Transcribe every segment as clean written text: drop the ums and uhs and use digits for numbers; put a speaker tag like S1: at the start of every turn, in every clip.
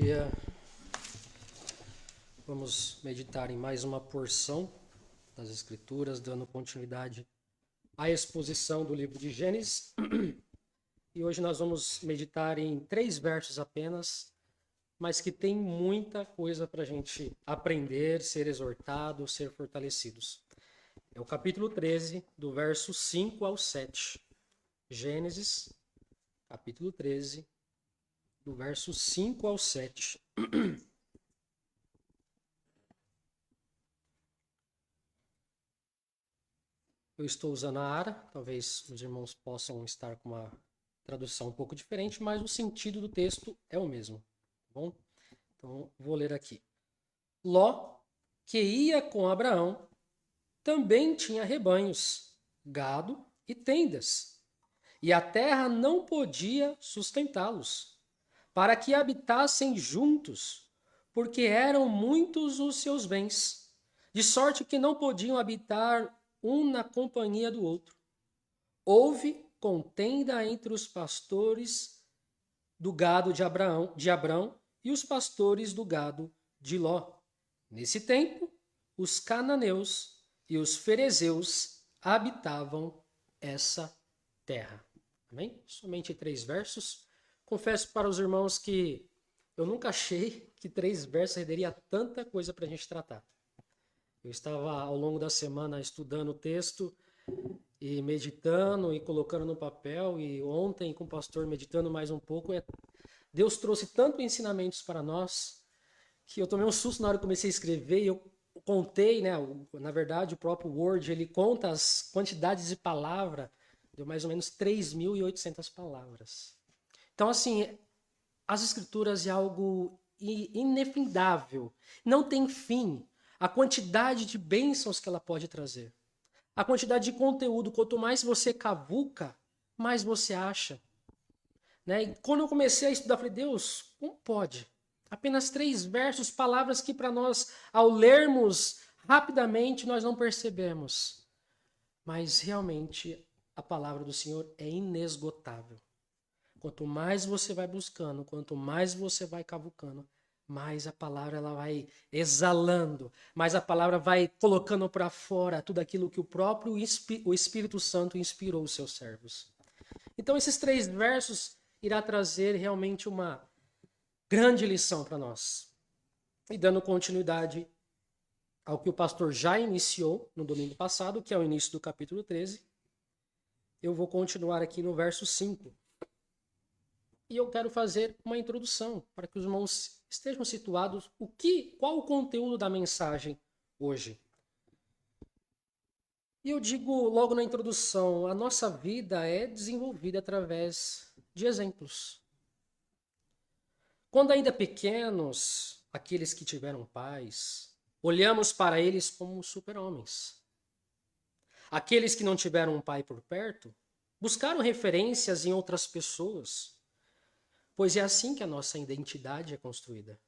S1: dia. Vamos meditar em mais uma porção das Escrituras, dando continuidade à exposição do livro de Gênesis. E hoje nós vamos meditar em 3 versos apenas, mas que tem muita coisa para a gente aprender, ser exortado, ser fortalecidos. É o capítulo 13, do verso 5 ao 7. Gênesis, capítulo 13, do verso 5 ao 7. Eu estou usando a ARA, talvez os irmãos possam estar com uma tradução um pouco diferente, mas o sentido do texto é o mesmo, tá bom? Então, vou ler aqui. Ló, que ia com Abraão, também tinha rebanhos, gado e tendas, e a terra não podia sustentá-los, para que habitassem juntos, porque eram muitos os seus bens, de sorte que não podiam habitar um na companhia do outro. Houve contenda entre os pastores do gado de Abrão e os pastores do gado de Ló. Nesse tempo, os cananeus e os ferezeus habitavam essa terra. Amém? Somente 3 versos. Confesso para os irmãos que eu nunca achei que 3 versos renderia tanta coisa para a gente tratar. Eu estava ao longo da semana estudando o texto e meditando e colocando no papel, e ontem com o pastor meditando mais um pouco. Deus trouxe tantos ensinamentos para nós que eu tomei um susto na hora que comecei a escrever, e eu contei, né? Na verdade, o próprio Word, ele conta as quantidades de palavra, deu mais ou menos 3.800 palavras. Então, assim, as escrituras é algo inefindável, não tem fim. A quantidade de bênçãos que ela pode trazer. A quantidade de conteúdo, quanto mais você cavuca, mais você acha. Né? E quando eu comecei a estudar, eu falei, Deus, como pode? Apenas 3 versos, palavras que para nós, ao lermos rapidamente, nós não percebemos. Mas realmente a palavra do Senhor é inesgotável. Quanto mais você vai buscando, quanto mais você vai cavucando, mais a palavra ela vai exalando, mais a palavra vai colocando para fora tudo aquilo que o próprio o Espírito Santo inspirou os seus servos. Então esses 3 versos irá trazer realmente uma grande lição para nós. E dando continuidade ao que o pastor já iniciou no domingo passado, que é o início do capítulo 13, eu vou continuar aqui no verso 5. E eu quero fazer uma introdução para que os irmãos estejam situados qual o conteúdo da mensagem hoje. E eu digo logo na introdução, a nossa vida é desenvolvida através de exemplos. Quando ainda pequenos, aqueles que tiveram pais, olhamos para eles como super-homens. Aqueles que não tiveram um pai por perto, buscaram referências em outras pessoas, pois é assim que a nossa identidade é construída.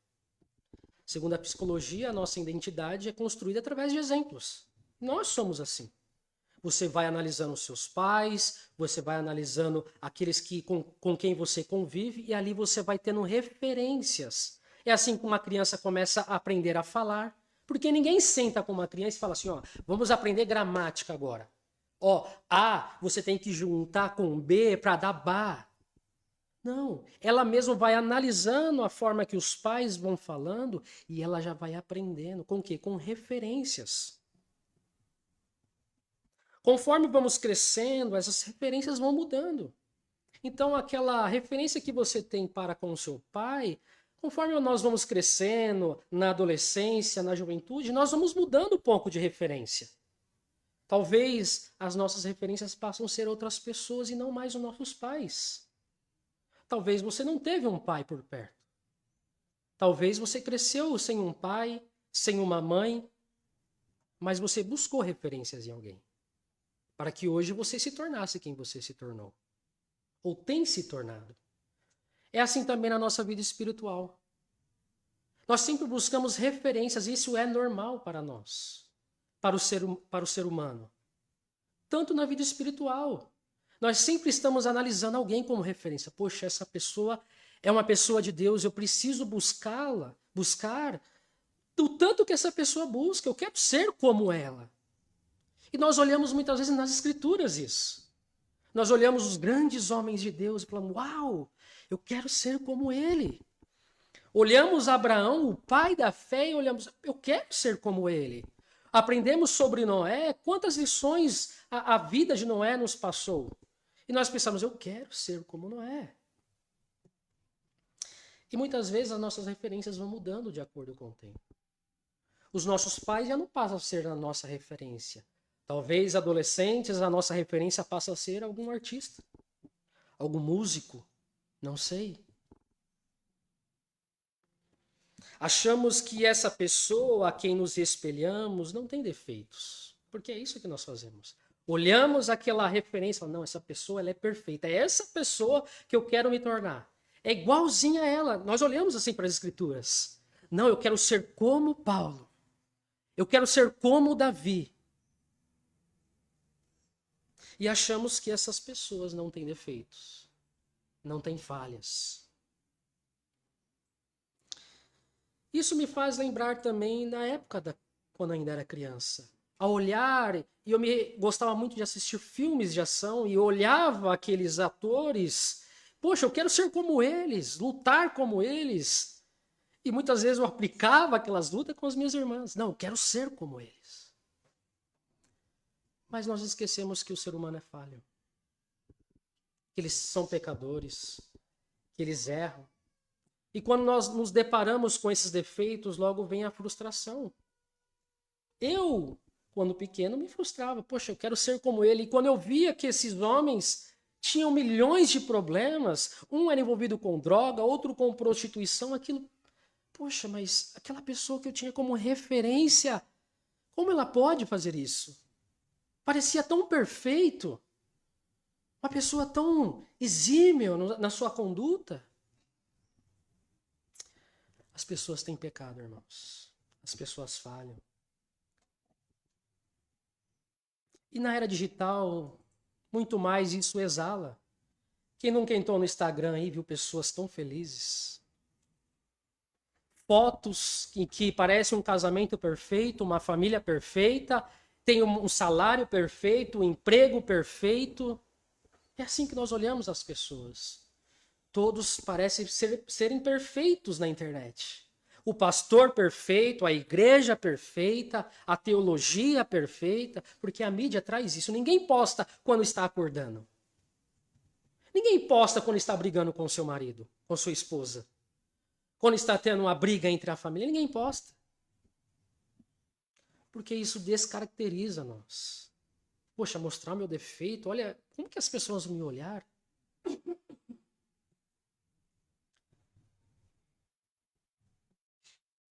S1: Segundo a psicologia, a nossa identidade é construída através de exemplos. Nós somos assim. Você vai analisando os seus pais, você vai analisando aqueles com quem você convive, e ali você vai tendo referências. É assim que uma criança começa a aprender a falar, porque ninguém senta com uma criança e fala assim, ó, vamos aprender gramática agora. Ó, A, você tem que juntar com B para dar ba. Não, ela mesma vai analisando a forma que os pais vão falando e ela já vai aprendendo. Com o quê? Com referências. Conforme vamos crescendo, essas referências vão mudando. Então, aquela referência que você tem para com o seu pai, conforme nós vamos crescendo, na adolescência, na juventude, nós vamos mudando um pouco de referência. Talvez as nossas referências passam a ser outras pessoas e não mais os nossos pais. Talvez você não teve um pai por perto. Talvez você cresceu sem um pai, sem uma mãe, mas você buscou referências em alguém, para que hoje você se tornasse quem você se tornou, ou tem se tornado. É assim também na nossa vida espiritual. Nós sempre buscamos referências, e isso é normal para nós, para o ser humano. Tanto na vida espiritual. Nós sempre estamos analisando alguém como referência. Poxa, essa pessoa é uma pessoa de Deus, eu preciso buscar do tanto que essa pessoa busca, eu quero ser como ela. E nós olhamos muitas vezes nas Escrituras isso. Nós olhamos os grandes homens de Deus e falamos, uau, eu quero ser como ele. Olhamos Abraão, o pai da fé, e olhamos, eu quero ser como ele. Aprendemos sobre Noé, quantas lições a vida de Noé nos passou. E nós pensamos, eu quero ser como Noé. E muitas vezes as nossas referências vão mudando de acordo com o tempo. Os nossos pais já não passam a ser a nossa referência. Talvez adolescentes, a nossa referência passa a ser algum artista, algum músico, não sei. Achamos que essa pessoa a quem nos espelhamos não tem defeitos, porque é isso que nós fazemos. Olhamos aquela referência, não, essa pessoa ela é perfeita, é essa pessoa que eu quero me tornar. É igualzinha a ela. Nós olhamos assim para as Escrituras. Não, eu quero ser como Paulo. Eu quero ser como Davi. E achamos que essas pessoas não têm defeitos, não têm falhas. Isso me faz lembrar também da época quando eu ainda era criança. A olhar, e eu gostava muito de assistir filmes de ação e olhava aqueles atores. Poxa, eu quero ser como eles, lutar como eles. E muitas vezes eu aplicava aquelas lutas com as minhas irmãs. Não, eu quero ser como eles. Mas nós esquecemos que o ser humano é falho. Que eles são pecadores. Que eles erram. E quando nós nos deparamos com esses defeitos, logo vem a frustração. Eu, quando pequeno, me frustrava. Poxa, eu quero ser como ele. E quando eu via que esses homens tinham milhões de problemas, um era envolvido com droga, outro com prostituição, aquilo... Poxa, mas aquela pessoa que eu tinha como referência, como ela pode fazer isso? Parecia tão perfeito. Uma pessoa tão exímio na sua conduta. As pessoas têm pecado, irmãos. As pessoas falham. E na era digital, muito mais isso exala. Quem nunca entrou no Instagram aí viu pessoas tão felizes? Fotos que parecem um casamento perfeito, uma família perfeita, tem um salário perfeito, um emprego perfeito. É assim que nós olhamos as pessoas. Todos parecem serem perfeitos na internet. O pastor perfeito, a igreja perfeita, a teologia perfeita, porque a mídia traz isso. Ninguém posta quando está acordando. Ninguém posta quando está brigando com seu marido, com sua esposa. Quando está tendo uma briga entre a família, ninguém posta. Porque isso descaracteriza nós. Poxa, mostrar meu defeito, olha, como que as pessoas vão me olhar?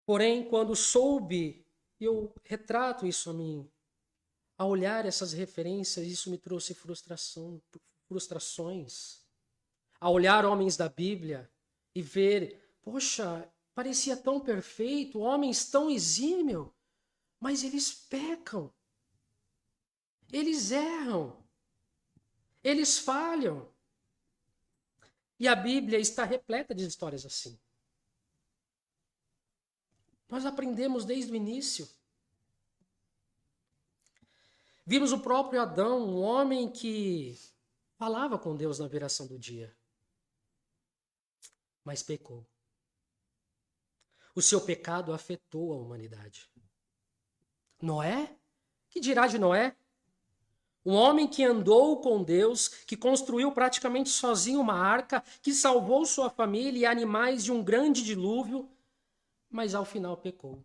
S1: Porém, quando soube, eu retrato isso a mim, a olhar essas referências, isso me trouxe frustrações. A olhar homens da Bíblia e ver, poxa, parecia tão perfeito, homens tão exímios, mas eles pecam. Eles erram. Eles falham. E a Bíblia está repleta de histórias assim. Nós aprendemos desde o início. Vimos o próprio Adão, um homem que falava com Deus na viração do dia, mas pecou. O seu pecado afetou a humanidade. Noé? Que dirá de Noé? Um homem que andou com Deus, que construiu praticamente sozinho uma arca, que salvou sua família e animais de um grande dilúvio, mas ao final pecou.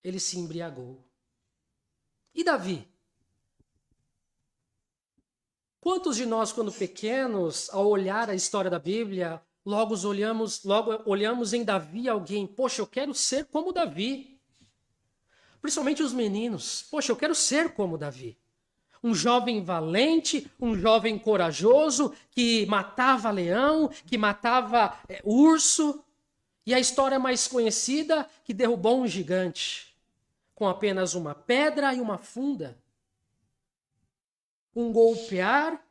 S1: Ele se embriagou. E Davi? Quantos de nós, quando pequenos, ao olhar a história da Bíblia, logo olhamos em Davi alguém, poxa, eu quero ser como Davi. Principalmente os meninos, poxa, eu quero ser como Davi. Um jovem valente, um jovem corajoso, que matava leão, que matava urso. E a história mais conhecida, que derrubou um gigante, com apenas uma pedra e uma funda. Um golpear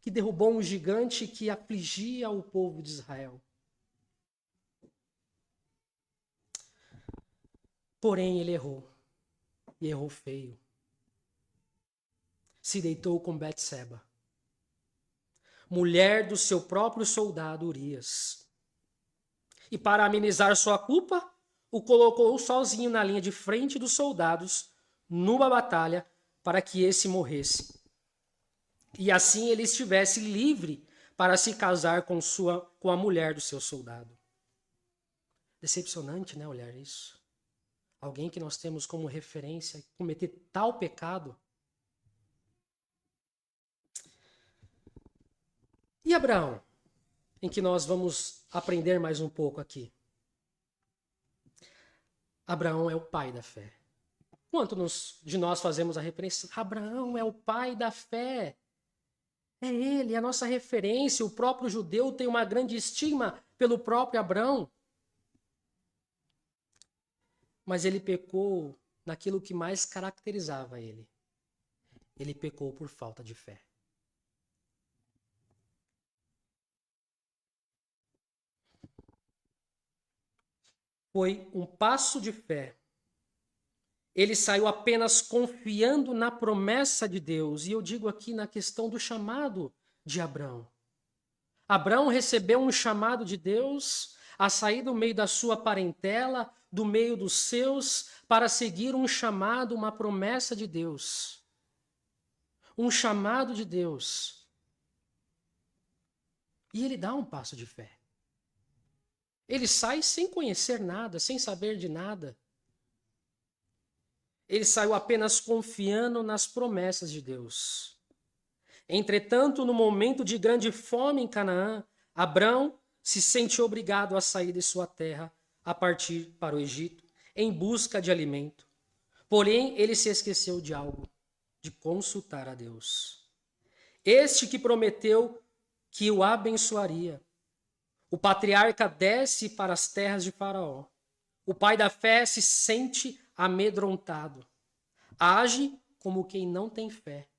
S1: que derrubou um gigante que afligia o povo de Israel. Porém, ele errou. E errou feio. Se deitou com Betseba, mulher do seu próprio soldado Urias. E para amenizar sua culpa, o colocou sozinho na linha de frente dos soldados, numa batalha, para que esse morresse. E assim ele estivesse livre para se casar com a mulher do seu soldado. Decepcionante, né, olhar isso? Alguém que nós temos como referência cometer tal pecado. E Abraão, em que nós vamos aprender mais um pouco aqui. Abraão é o pai da fé. Quantos de nós fazemos a referência? Abraão é o pai da fé. É ele, é a nossa referência. O próprio judeu tem uma grande estima pelo próprio Abraão. Mas ele pecou naquilo que mais caracterizava ele. Ele pecou por falta de fé. Foi um passo de fé. Ele saiu apenas confiando na promessa de Deus. E eu digo aqui na questão do chamado de Abraão. Abraão recebeu um chamado de Deus a sair do meio da sua parentela, do meio dos seus, para seguir um chamado, uma promessa de Deus. Um chamado de Deus. E ele dá um passo de fé. Ele sai sem conhecer nada, sem saber de nada. Ele saiu apenas confiando nas promessas de Deus. Entretanto, no momento de grande fome em Canaã, Abrão se sente obrigado a sair de sua terra, a partir para o Egito, em busca de alimento. Porém, ele se esqueceu de algo, de consultar a Deus. Este que prometeu que o abençoaria. O patriarca desce para as terras de Faraó. O pai da fé se sente amedrontado. Age como quem não tem fé.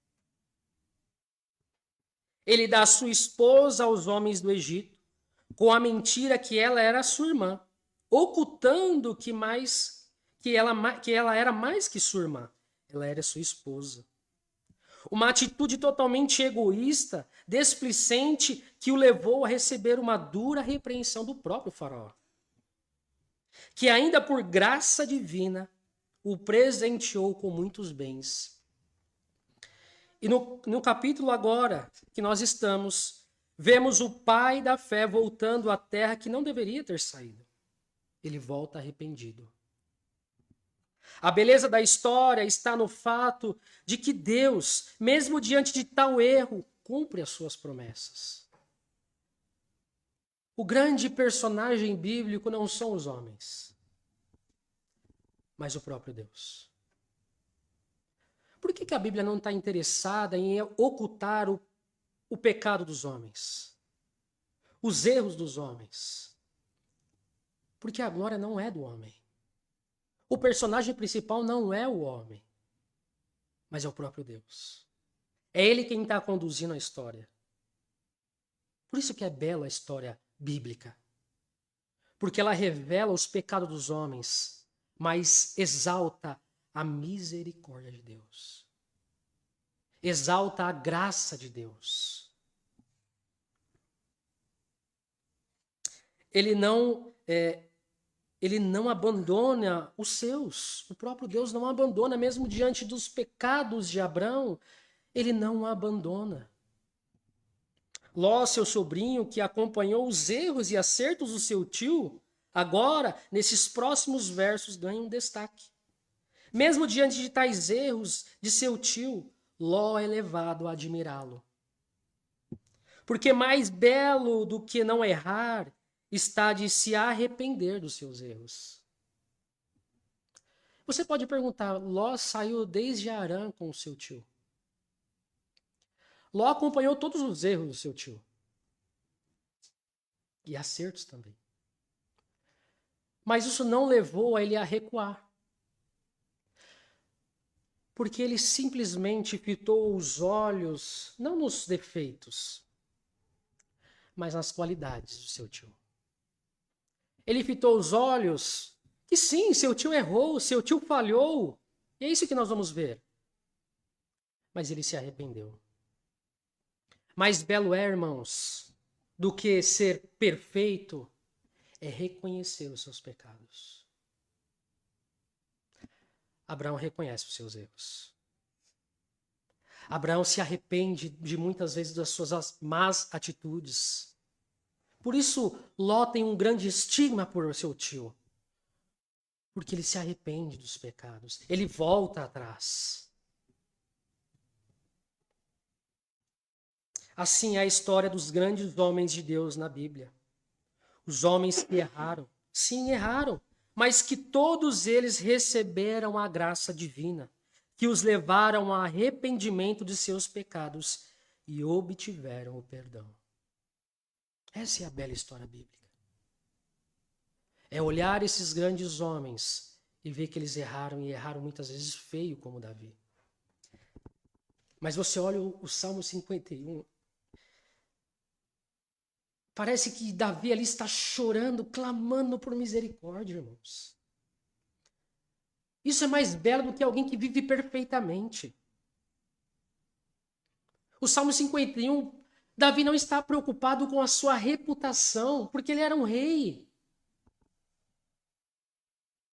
S1: Ele dá sua esposa aos homens do Egito, com a mentira que ela era sua irmã, ocultando que ela era mais que sua irmã. Ela era sua esposa. Uma atitude totalmente egoísta, displicente, que o levou a receber uma dura repreensão do próprio Faraó. Que ainda por graça divina o presenteou com muitos bens. E no capítulo agora que nós estamos, vemos o pai da fé voltando à terra que não deveria ter saído. Ele volta arrependido. A beleza da história está no fato de que Deus, mesmo diante de tal erro, cumpre as suas promessas. O grande personagem bíblico não são os homens, mas o próprio Deus. Por que a Bíblia não está interessada em ocultar o pecado dos homens? Os erros dos homens? Porque a glória não é do homem. O personagem principal não é o homem, mas é o próprio Deus. É ele quem está conduzindo a história. Por isso que é bela a história bíblica. Porque ela revela os pecados dos homens, mas exalta a misericórdia de Deus. Exalta a graça de Deus. Ele não abandona os seus. O próprio Deus não abandona, mesmo diante dos pecados de Abrão, ele não abandona. Ló, seu sobrinho, que acompanhou os erros e acertos do seu tio, agora, nesses próximos versos, ganha um destaque. Mesmo diante de tais erros de seu tio, Ló é levado a admirá-lo. Porque mais belo do que não errar está de se arrepender dos seus erros. Você pode perguntar, Ló saiu desde Harã com o seu tio. Ló acompanhou todos os erros do seu tio. E acertos também. Mas isso não levou a ele a recuar. Porque ele simplesmente fitou os olhos, não nos defeitos, mas nas qualidades do seu tio. Ele fitou os olhos que sim, seu tio errou, seu tio falhou. E é isso que nós vamos ver. Mas ele se arrependeu. Mais belo é, irmãos, do que ser perfeito, é reconhecer os seus pecados. Abraão reconhece os seus erros. Abraão se arrepende de muitas vezes das suas más atitudes. Por isso, Ló tem um grande estigma por seu tio. Porque ele se arrepende dos pecados. Ele volta atrás. Assim é a história dos grandes homens de Deus na Bíblia. Os homens que erraram. Sim, erraram. Mas que todos eles receberam a graça divina, que os levaram ao arrependimento de seus pecados e obtiveram o perdão. Essa é a bela história bíblica. É olhar esses grandes homens e ver que eles erraram, e erraram muitas vezes feio, como Davi. Mas você olha o Salmo 51, parece que Davi ali está chorando, clamando por misericórdia, irmãos. Isso é mais belo do que alguém que vive perfeitamente. O Salmo 51, Davi não está preocupado com a sua reputação, porque ele era um rei.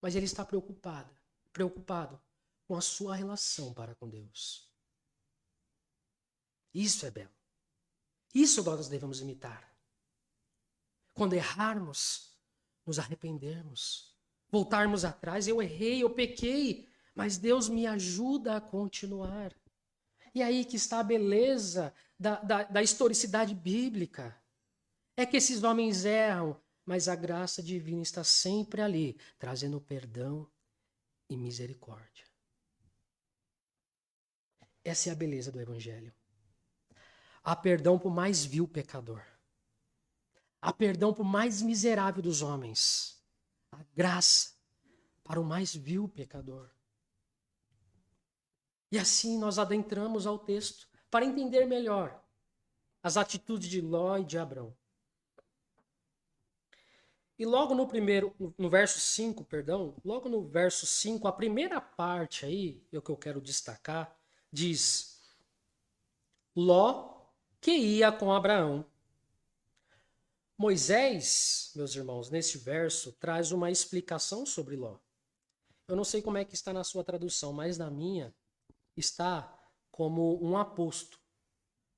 S1: Mas ele está preocupado com a sua relação para com Deus. Isso é belo. Isso nós devemos imitar. Quando errarmos, nos arrependermos, voltarmos atrás. Eu errei, eu pequei, mas Deus me ajuda a continuar. E aí que está a beleza da historicidade bíblica. É que esses homens erram, mas a graça divina está sempre ali, trazendo perdão e misericórdia. Essa é a beleza do Evangelho. Há perdão para o mais vil pecador. Há perdão para o mais miserável dos homens. Há graça para o mais vil pecador. E assim nós adentramos ao texto para entender melhor as atitudes de Ló e de Abrão. E logo no verso 5, logo no verso 5, a primeira parte aí, é o que eu quero destacar, diz: Ló que ia com Abraão. Moisés, meus irmãos, nesse verso, traz uma explicação sobre Ló. Eu não sei como é que está na sua tradução, mas na minha está como um aposto.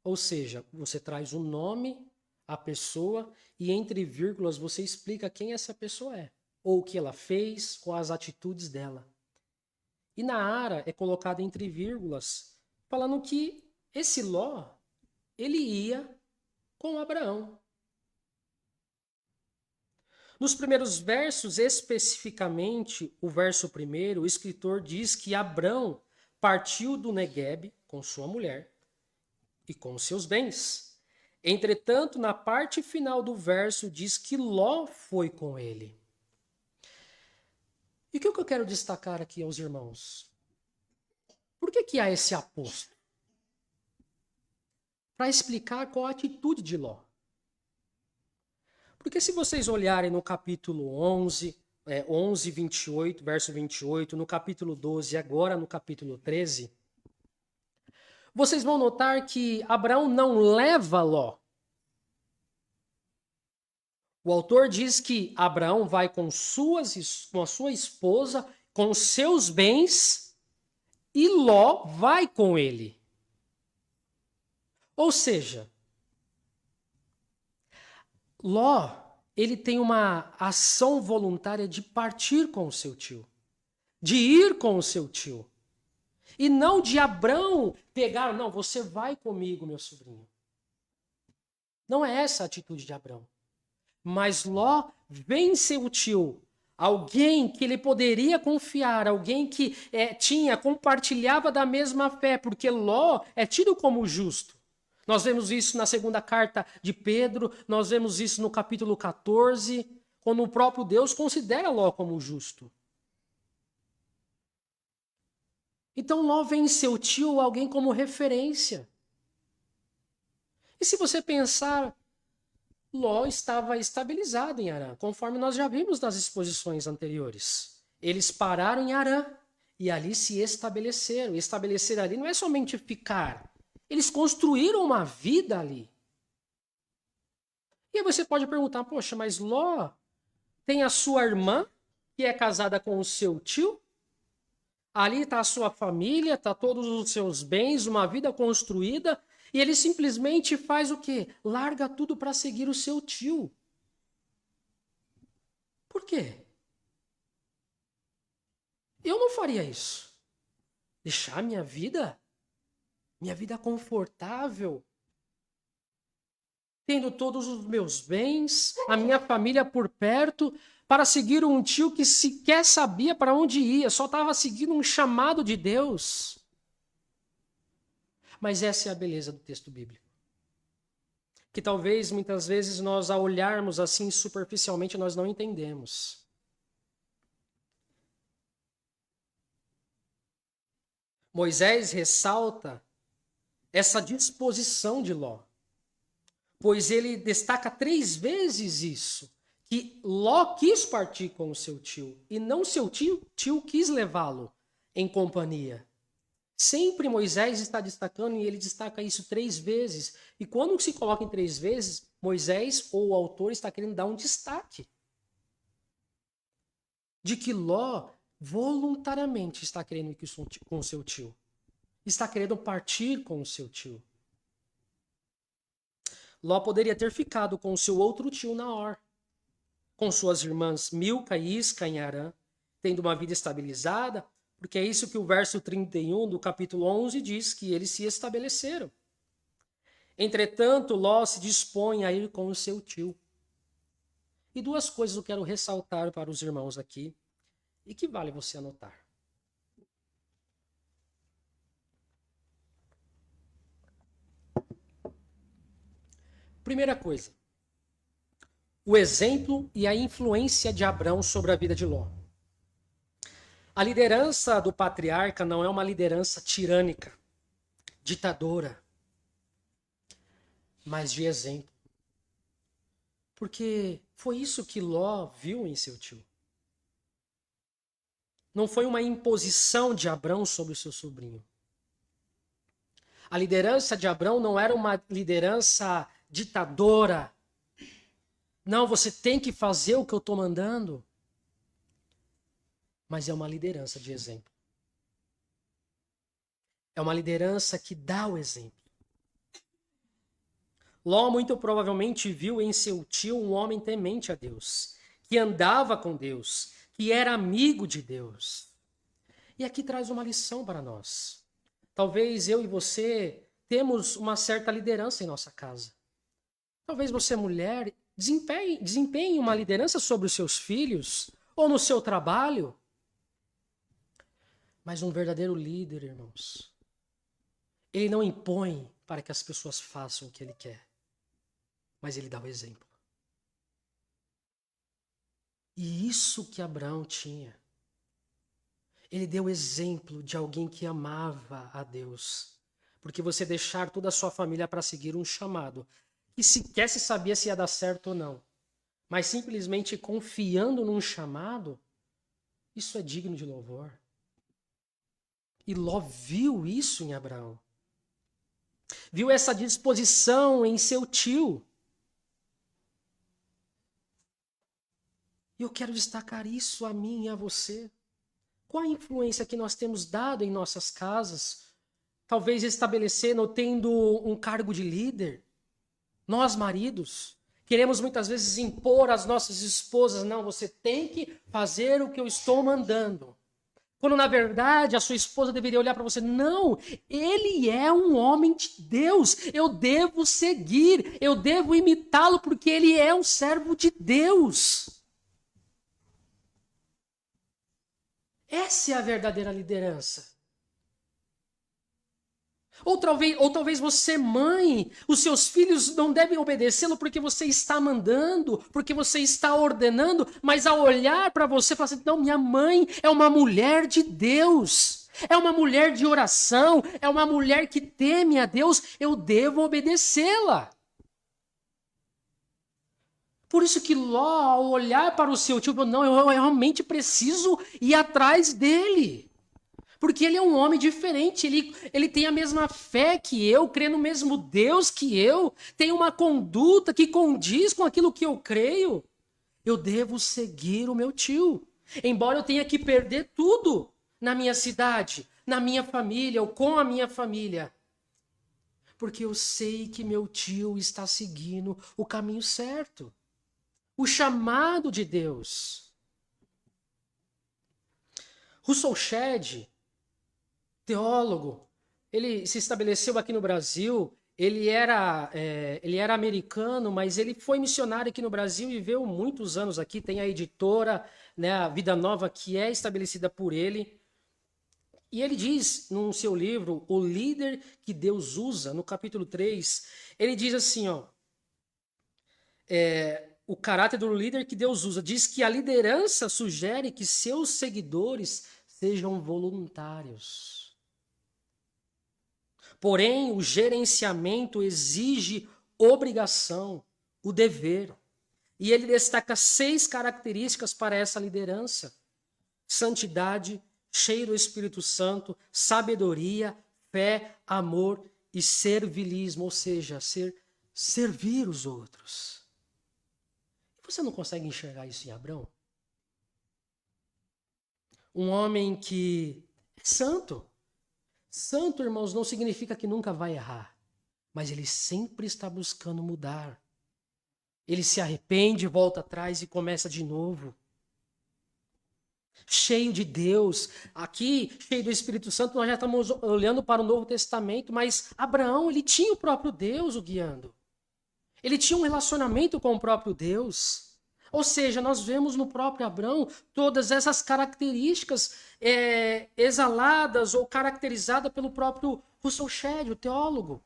S1: Ou seja, você traz o nome, a pessoa, e entre vírgulas você explica quem essa pessoa é, ou o que ela fez, ou as atitudes dela. E na Ara é colocado entre vírgulas, falando que esse Ló, ele ia com Abraão. Nos primeiros versos, especificamente o verso 1, o escritor diz que Abrão partiu do Neguebe com sua mulher e com seus bens. Entretanto, na parte final do verso diz que Ló foi com ele. E o que eu quero destacar aqui aos irmãos? Por que há esse aposto? Para explicar qual a atitude de Ló. Porque se vocês olharem no capítulo 11, 28, verso 28, no capítulo 12 e agora no capítulo 13, vocês vão notar que Abraão não leva Ló. O autor diz que Abraão vai com a sua esposa, com seus bens, e Ló vai com ele. Ou seja, Ló, ele tem uma ação voluntária de partir com o seu tio, de ir com o seu tio. E não de Abrão pegar, não, você vai comigo, meu sobrinho. Não é essa a atitude de Abrão. Mas Ló vem seu tio, alguém que ele poderia confiar, alguém que compartilhava da mesma fé, porque Ló é tido como justo. Nós vemos isso na segunda carta de Pedro, nós vemos isso no capítulo 14, quando o próprio Deus considera Ló como justo. Então Ló vê em seu tio alguém como referência. E se você pensar, Ló estava estabilizado em Harã, conforme nós já vimos nas exposições anteriores. Eles pararam em Harã e ali se estabeleceram. E estabelecer ali não é somente ficar. Eles construíram uma vida ali. E aí você pode perguntar, poxa, mas Ló tem a sua irmã, que é casada com o seu tio? Ali está a sua família, está todos os seus bens, uma vida construída, e ele simplesmente faz o quê? Larga tudo para seguir o seu tio. Por quê? Eu não faria isso. Deixar minha vida confortável, tendo todos os meus bens, a minha família por perto, para seguir um tio que sequer sabia para onde ia, só estava seguindo um chamado de Deus. Mas essa é a beleza do texto bíblico. Que talvez, muitas vezes, nós, ao olharmos assim superficialmente, nós não entendemos. Moisés ressalta essa disposição de Ló, pois ele destaca 3 vezes isso, que Ló quis partir com o seu tio, e não seu tio quis levá-lo em companhia. Sempre Moisés está destacando, e ele destaca isso 3 vezes. E quando se coloca em 3 vezes, Moisés ou o autor está querendo dar um destaque de que Ló voluntariamente está querendo ir com o seu tio. Está querendo partir com o seu tio. Ló poderia ter ficado com o seu outro tio Naor, com suas irmãs Milca e Isca em Harã, tendo uma vida estabilizada, porque é isso que o verso 31 do capítulo 11 diz, que eles se estabeleceram. Entretanto, Ló se dispõe a ir com o seu tio. E 2 coisas eu quero ressaltar para os irmãos aqui, e que vale você anotar. Primeira coisa, o exemplo e a influência de Abrão sobre a vida de Ló. A liderança do patriarca não é uma liderança tirânica, ditadora, mas de exemplo. Porque foi isso que Ló viu em seu tio. Não foi uma imposição de Abrão sobre o seu sobrinho. A liderança de Abrão não era uma liderança ditadora. Não, você tem que fazer o que eu estou mandando. Mas é uma liderança de exemplo. É uma liderança que dá o exemplo. Ló muito provavelmente viu em seu tio um homem temente a Deus, que andava com Deus, que era amigo de Deus. E aqui traz uma lição para nós. Talvez eu e você temos uma certa liderança em nossa casa. Talvez você, mulher, desempenhe uma liderança sobre os seus filhos ou no seu trabalho. Mas um verdadeiro líder, irmãos, ele não impõe para que as pessoas façam o que ele quer, mas ele dá o exemplo. E isso que Abraão tinha. Ele deu exemplo de alguém que amava a Deus. Porque você deixar toda a sua família para seguir um chamado, que sequer se sabia se ia dar certo ou não, mas simplesmente confiando num chamado, isso é digno de louvor. E Ló viu isso em Abraão. Viu essa disposição em seu tio. E eu quero destacar isso a mim e a você. Qual a influência que nós temos dado em nossas casas? Talvez estabelecendo ou tendo um cargo de líder. Nós, maridos, queremos muitas vezes impor às nossas esposas, não, você tem que fazer o que eu estou mandando. Quando, na verdade, a sua esposa deveria olhar para você, não, ele é um homem de Deus, eu devo seguir, eu devo imitá-lo porque ele é um servo de Deus. Essa é a verdadeira liderança. Ou talvez você, mãe, os seus filhos não devem obedecê-lo porque você está mandando, porque você está ordenando, mas ao olhar para você, fala assim, não, minha mãe é uma mulher de Deus. É uma mulher de oração, é uma mulher que teme a Deus, eu devo obedecê-la. Por isso que Ló, ao olhar para o seu tio, falou, não, eu realmente preciso ir atrás dele. Porque ele é um homem diferente, ele tem a mesma fé que eu, crê no mesmo Deus que eu, tem uma conduta que condiz com aquilo que eu creio. Eu devo seguir o meu tio. Embora eu tenha que perder tudo na minha cidade, na minha família ou com a minha família. Porque eu sei que meu tio está seguindo o caminho certo. O chamado de Deus. Russell Shedd, teólogo, ele se estabeleceu aqui no Brasil. Ele era americano, mas ele foi missionário aqui no Brasil e viveu muitos anos aqui. Tem a editora, né, a Vida Nova, que é estabelecida por ele. E ele diz no seu livro, O Líder que Deus Usa, no capítulo 3, ele diz assim, ó, o caráter do líder que Deus usa. Diz que a liderança sugere que seus seguidores sejam voluntários. Porém, o gerenciamento exige obrigação, o dever. E ele destaca 6 características para essa liderança: santidade, cheio do Espírito Santo, sabedoria, fé, amor e servilismo, ou seja, servir os outros. Você não consegue enxergar isso em Abrão? Um homem que é santo. Santo, irmãos, não significa que nunca vai errar, mas ele sempre está buscando mudar. Ele se arrepende, volta atrás e começa de novo. Cheio de Deus. Aqui, cheio do Espírito Santo, nós já estamos olhando para o Novo Testamento, mas Abraão, ele tinha o próprio Deus o guiando. Ele tinha um relacionamento com o próprio Deus. Ou seja, nós vemos no próprio Abraão todas essas características exaladas ou caracterizadas pelo próprio Russell Shedd, o teólogo.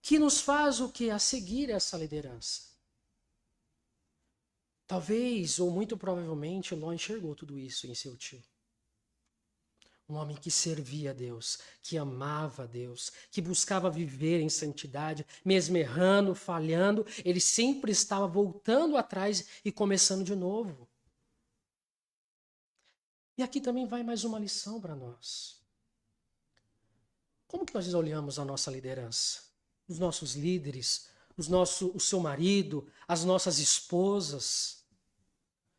S1: Que nos faz o quê? A seguir essa liderança. Talvez, ou muito provavelmente, Ló enxergou tudo isso em seu tio. Um homem que servia a Deus, que amava a Deus, que buscava viver em santidade, mesmo errando, falhando, ele sempre estava voltando atrás e começando de novo. E aqui também vai mais uma lição para nós. Como que nós olhamos a nossa liderança? Os nossos líderes, o seu marido, as nossas esposas.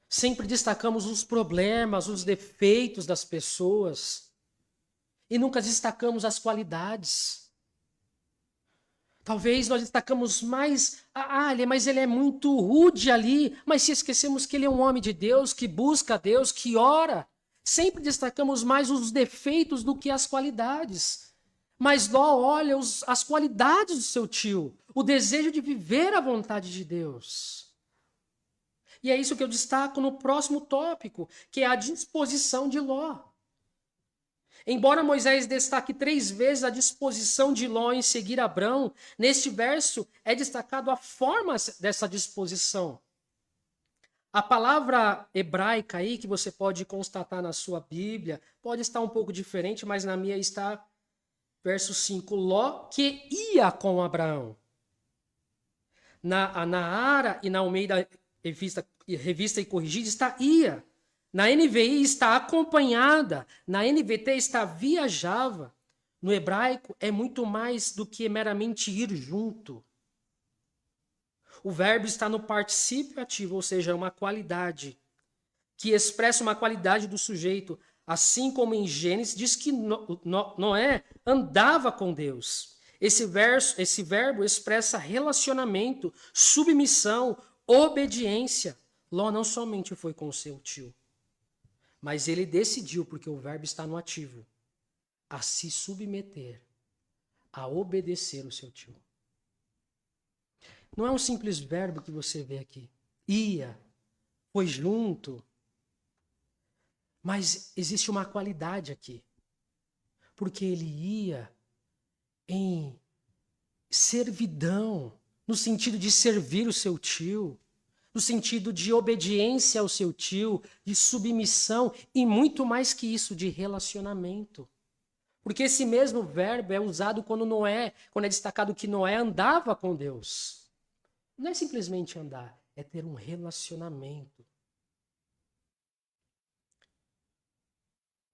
S1: Sempre destacamos os problemas, os defeitos das pessoas e nunca destacamos as qualidades. Talvez nós destacamos mais, mas ele é muito rude ali, mas se esquecemos que ele é um homem de Deus, que busca a Deus, que ora. Sempre destacamos mais os defeitos do que as qualidades. Mas Ló olha as qualidades do seu tio, o desejo de viver a vontade de Deus. E é isso que eu destaco no próximo tópico, que é a disposição de Ló. Embora Moisés destaque 3 vezes a disposição de Ló em seguir Abrão, neste verso é destacado a forma dessa disposição. A palavra hebraica aí, que você pode constatar na sua Bíblia, pode estar um pouco diferente, mas na minha está verso 5, Ló que ia com Abraão. Na Ara e na Almeida Revista e Corrigida está ia. Na NVI está acompanhada. Na NVT está viajava. No hebraico é muito mais do que meramente ir junto. O verbo está no particípio ativo, ou seja, é uma qualidade que expressa uma qualidade do sujeito. Assim como em Gênesis diz que Noé andava com Deus. Esse verbo expressa relacionamento, submissão, obediência. Ló não somente foi com o seu tio, mas ele decidiu, porque o verbo está no ativo, a se submeter, a obedecer o seu tio. Não é um simples verbo que você vê aqui. Ia, foi junto. Mas existe uma qualidade aqui. Porque ele ia em servidão, no sentido de servir o seu tio. no sentido de obediência ao seu tio, de submissão e muito mais que isso, de relacionamento. Porque esse mesmo verbo é usado quando é destacado que Noé andava com Deus. Não é simplesmente andar, é ter um relacionamento.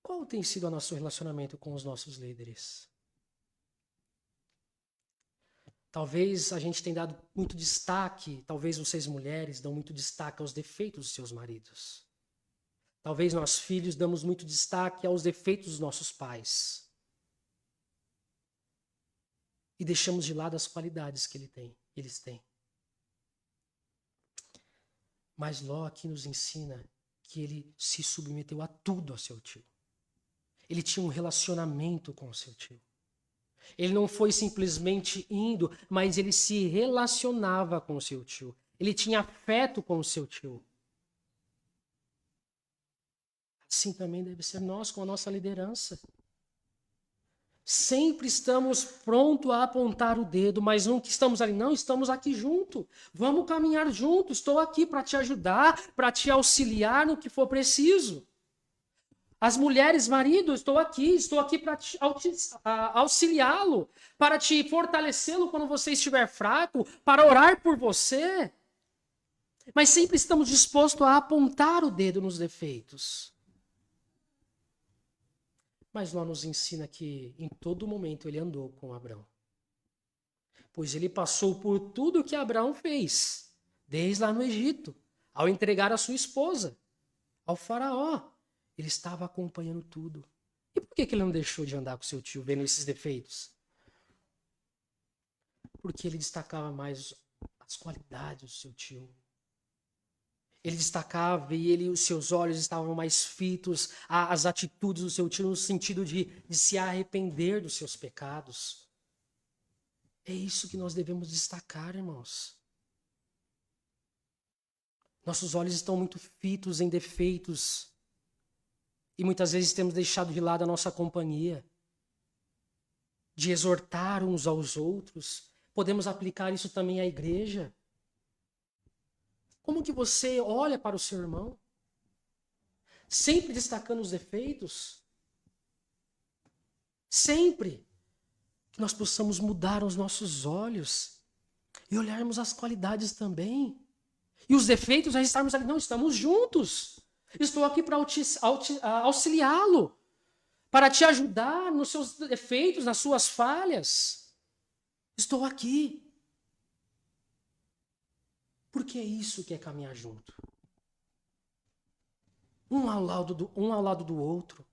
S1: Qual tem sido o nosso relacionamento com os nossos líderes? Talvez a gente tenha dado muito destaque, talvez vocês mulheres dão muito destaque aos defeitos dos seus maridos. Talvez nós filhos damos muito destaque aos defeitos dos nossos pais. E deixamos de lado as qualidades que eles têm. Mas Ló aqui nos ensina que ele se submeteu a tudo a seu tio. Ele tinha um relacionamento com o seu tio. Ele não foi simplesmente indo, mas ele se relacionava com o seu tio. Ele tinha afeto com o seu tio. Assim também deve ser nós com a nossa liderança. Sempre estamos prontos a apontar o dedo, mas não que estamos ali, não, estamos aqui junto. Vamos caminhar junto. Estou aqui para te ajudar, para te auxiliar no que for preciso. As mulheres, marido, estou aqui para auxiliá-lo, para te fortalecê-lo quando você estiver fraco, para orar por você. Mas sempre estamos dispostos a apontar o dedo nos defeitos. Mas Ló nos ensina que em todo momento ele andou com Abrão. Pois ele passou por tudo que Abrão fez, desde lá no Egito, ao entregar a sua esposa ao faraó. Ele estava acompanhando tudo. E por que ele não deixou de andar com seu tio, vendo esses defeitos? Porque ele destacava mais as qualidades do seu tio. Ele destacava e os seus olhos estavam mais fitos às atitudes do seu tio, no sentido de se arrepender dos seus pecados. É isso que nós devemos destacar, irmãos. Nossos olhos estão muito fitos em defeitos. E muitas vezes temos deixado de lado a nossa companhia, de exortar uns aos outros. Podemos aplicar isso também à igreja. Como que você olha para o seu irmão? Sempre destacando os defeitos? Sempre que nós possamos mudar os nossos olhos e olharmos as qualidades também. E os defeitos, nós estarmos ali, não, estamos juntos. Estou aqui para auxiliá-lo, para te ajudar nos seus defeitos, nas suas falhas. Estou aqui. Porque é isso que é caminhar junto. Um ao lado do outro.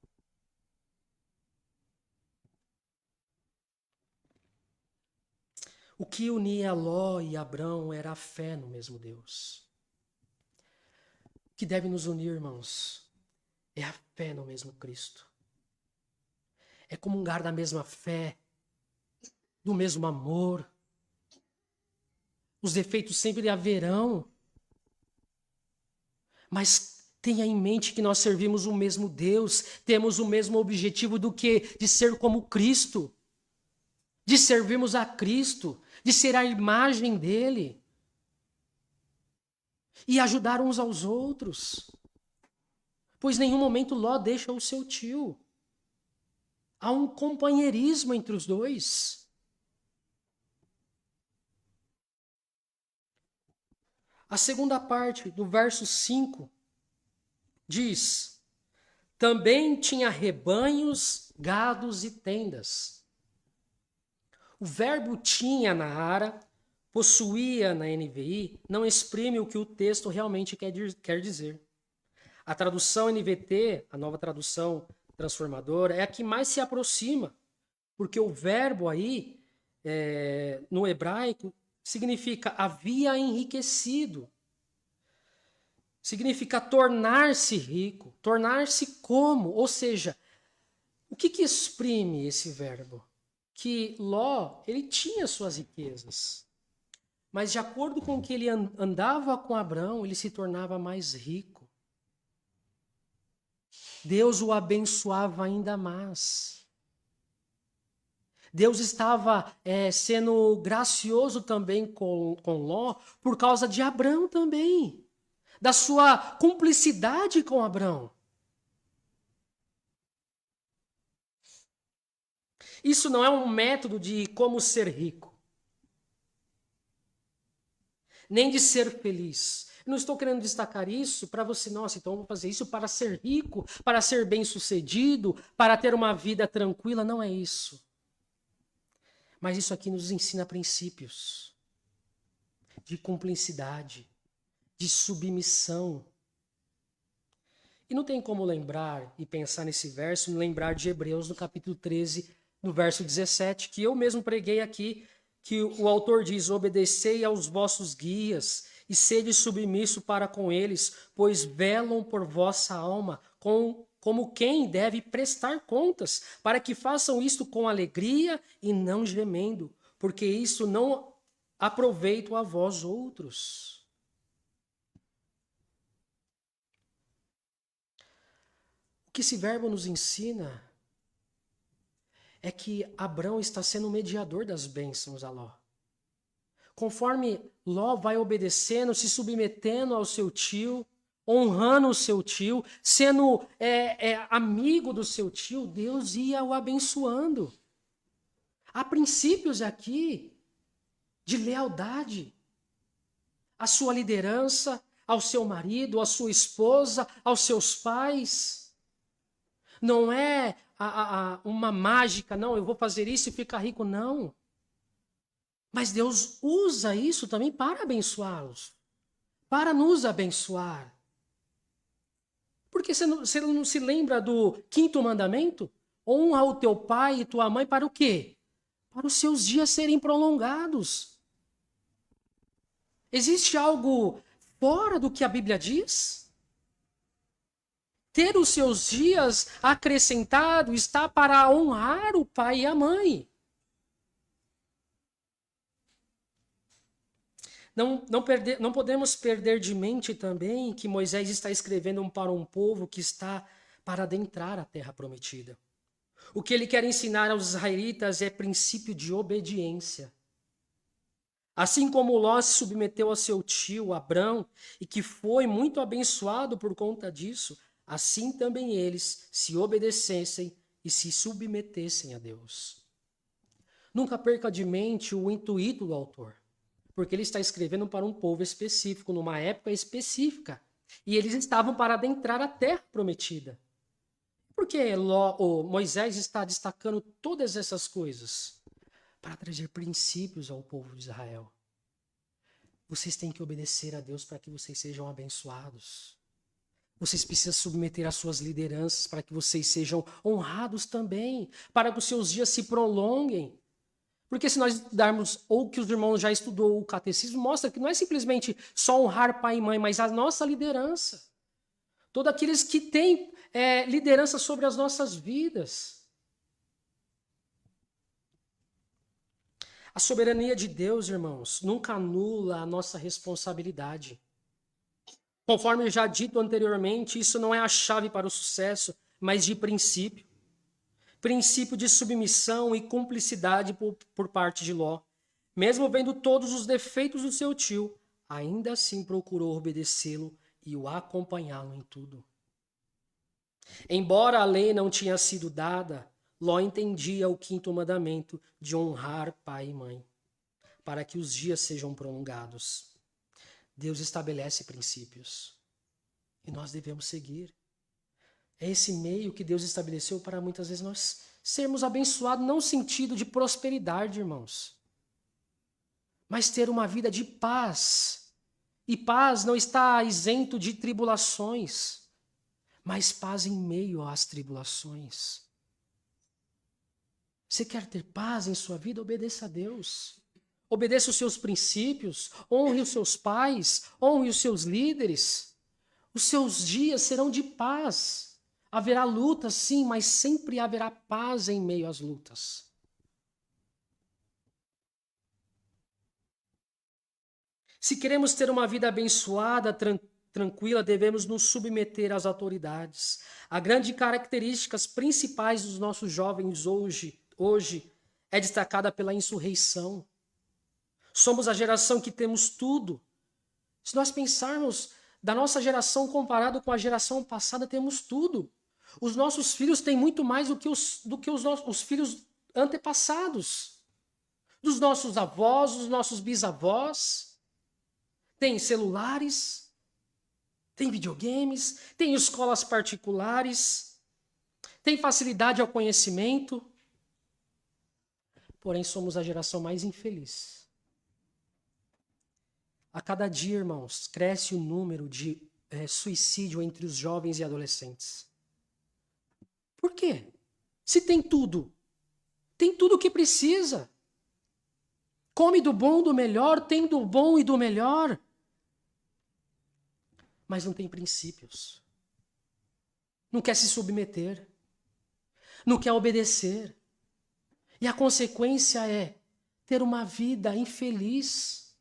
S1: O que unia Ló e Abrão era a fé no mesmo Deus. O que deve nos unir, irmãos, é a fé no mesmo Cristo. É comungar da mesma fé, do mesmo amor. Os defeitos sempre haverão. Mas tenha em mente que nós servimos o mesmo Deus, temos o mesmo objetivo de ser como Cristo, de servirmos a Cristo, de ser a imagem dele e ajudar uns aos outros. Pois em nenhum momento Ló deixa o seu tio. Há um companheirismo entre os dois. A segunda parte do verso 5 diz: também tinha rebanhos, gados e tendas. O verbo tinha na Ara, possuía na NVI, não exprime o que o texto realmente quer dizer. A tradução NVT, a nova tradução transformadora, é a que mais se aproxima, porque o verbo aí, no hebraico, significa havia enriquecido. Significa tornar-se rico. Tornar-se como? Ou seja, o que exprime esse verbo? Que Ló, ele tinha suas riquezas. Mas de acordo com que ele andava com Abrão, ele se tornava mais rico. Deus o abençoava ainda mais. Deus estava sendo gracioso também com Ló por causa de Abrão também. da sua cumplicidade com Abrão. Isso não é um método de como ser rico, nem de ser feliz. Eu não estou querendo destacar isso para você, nossa, então eu vou fazer isso para ser rico, para ser bem-sucedido, para ter uma vida tranquila. Não é isso. Mas isso aqui nos ensina princípios de cumplicidade, de submissão. E não tem como lembrar e pensar nesse verso, lembrar de Hebreus no capítulo 13, no verso 17, que eu mesmo preguei aqui, que o autor diz: obedecei aos vossos guias e sede submisso para com eles, pois velam por vossa alma, como quem deve prestar contas, para que façam isto com alegria e não gemendo, porque isso não aproveita a vós outros. O que esse verbo nos ensina é que Abrão está sendo o mediador das bênçãos a Ló. Conforme Ló vai obedecendo, se submetendo ao seu tio, honrando o seu tio, sendo amigo do seu tio, Deus ia o abençoando. Há princípios aqui de lealdade à sua liderança, ao seu marido, à sua esposa, aos seus pais. Não é uma mágica, não, eu vou fazer isso e ficar rico, não. Mas Deus usa isso também para abençoá-los, para nos abençoar. Porque você não se lembra do 5º mandamento? Honra o teu pai e tua mãe para o quê? Para os seus dias serem prolongados. Existe algo fora do que a Bíblia diz? Ter os seus dias acrescentado está para honrar o pai e a mãe. Não podemos perder de mente também que Moisés está escrevendo para um povo que está para adentrar a terra prometida. O que ele quer ensinar aos israelitas é princípio de obediência. Assim como Ló se submeteu a seu tio Abrão e que foi muito abençoado por conta disso, assim também eles se obedecessem e se submetessem a Deus. Nunca perca de mente o intuito do autor, porque ele está escrevendo para um povo específico, numa época específica, e eles estavam para adentrar a terra prometida. Por que Moisés está destacando todas essas coisas? Para trazer princípios ao povo de Israel. Vocês têm que obedecer a Deus para que vocês sejam abençoados. Vocês precisam submeter as suas lideranças para que vocês sejam honrados também, para que os seus dias se prolonguem. Porque se nós estudarmos, ou que os irmãos já estudou o catecismo, mostra que não é simplesmente só honrar pai e mãe, mas a nossa liderança. Todos aqueles que têm liderança sobre as nossas vidas. A soberania de Deus, irmãos, nunca anula a nossa responsabilidade. Conforme já dito anteriormente, isso não é a chave para o sucesso, mas de princípio. Princípio de submissão e cumplicidade por parte de Ló. Mesmo vendo todos os defeitos do seu tio, ainda assim procurou obedecê-lo e o acompanhá-lo em tudo. Embora a lei não tinha sido dada, Ló entendia o 5º mandamento de honrar pai e mãe, para que os dias sejam prolongados. Deus estabelece princípios e nós devemos seguir. É esse meio que Deus estabeleceu para muitas vezes nós sermos abençoados, não no sentido de prosperidade, irmãos, mas ter uma vida de paz. E paz não está isento de tribulações, mas paz em meio às tribulações. Você quer ter paz em sua vida? Obedeça a Deus. Obedeça os seus princípios, honre os seus pais, honre os seus líderes. Os seus dias serão de paz. Haverá lutas, sim, mas sempre haverá paz em meio às lutas. Se queremos ter uma vida abençoada, tranquila, devemos nos submeter às autoridades. A grande características principais dos nossos jovens hoje é destacada pela insurreição. Somos a geração que temos tudo. Se nós pensarmos Da nossa geração comparado com a geração passada, temos tudo. Os nossos filhos têm muito mais do que os filhos antepassados. Dos nossos avós, dos nossos bisavós. Tem celulares, tem videogames, tem escolas particulares, tem facilidade ao conhecimento. Porém, somos a geração mais infeliz. A cada dia, irmãos, cresce o número de suicídio entre os jovens e adolescentes. Por quê? Se tem tudo o que precisa. Come do bom, do melhor, tem do bom e do melhor. Mas não tem princípios. Não quer se submeter. Não quer obedecer. E a consequência é ter uma vida infeliz.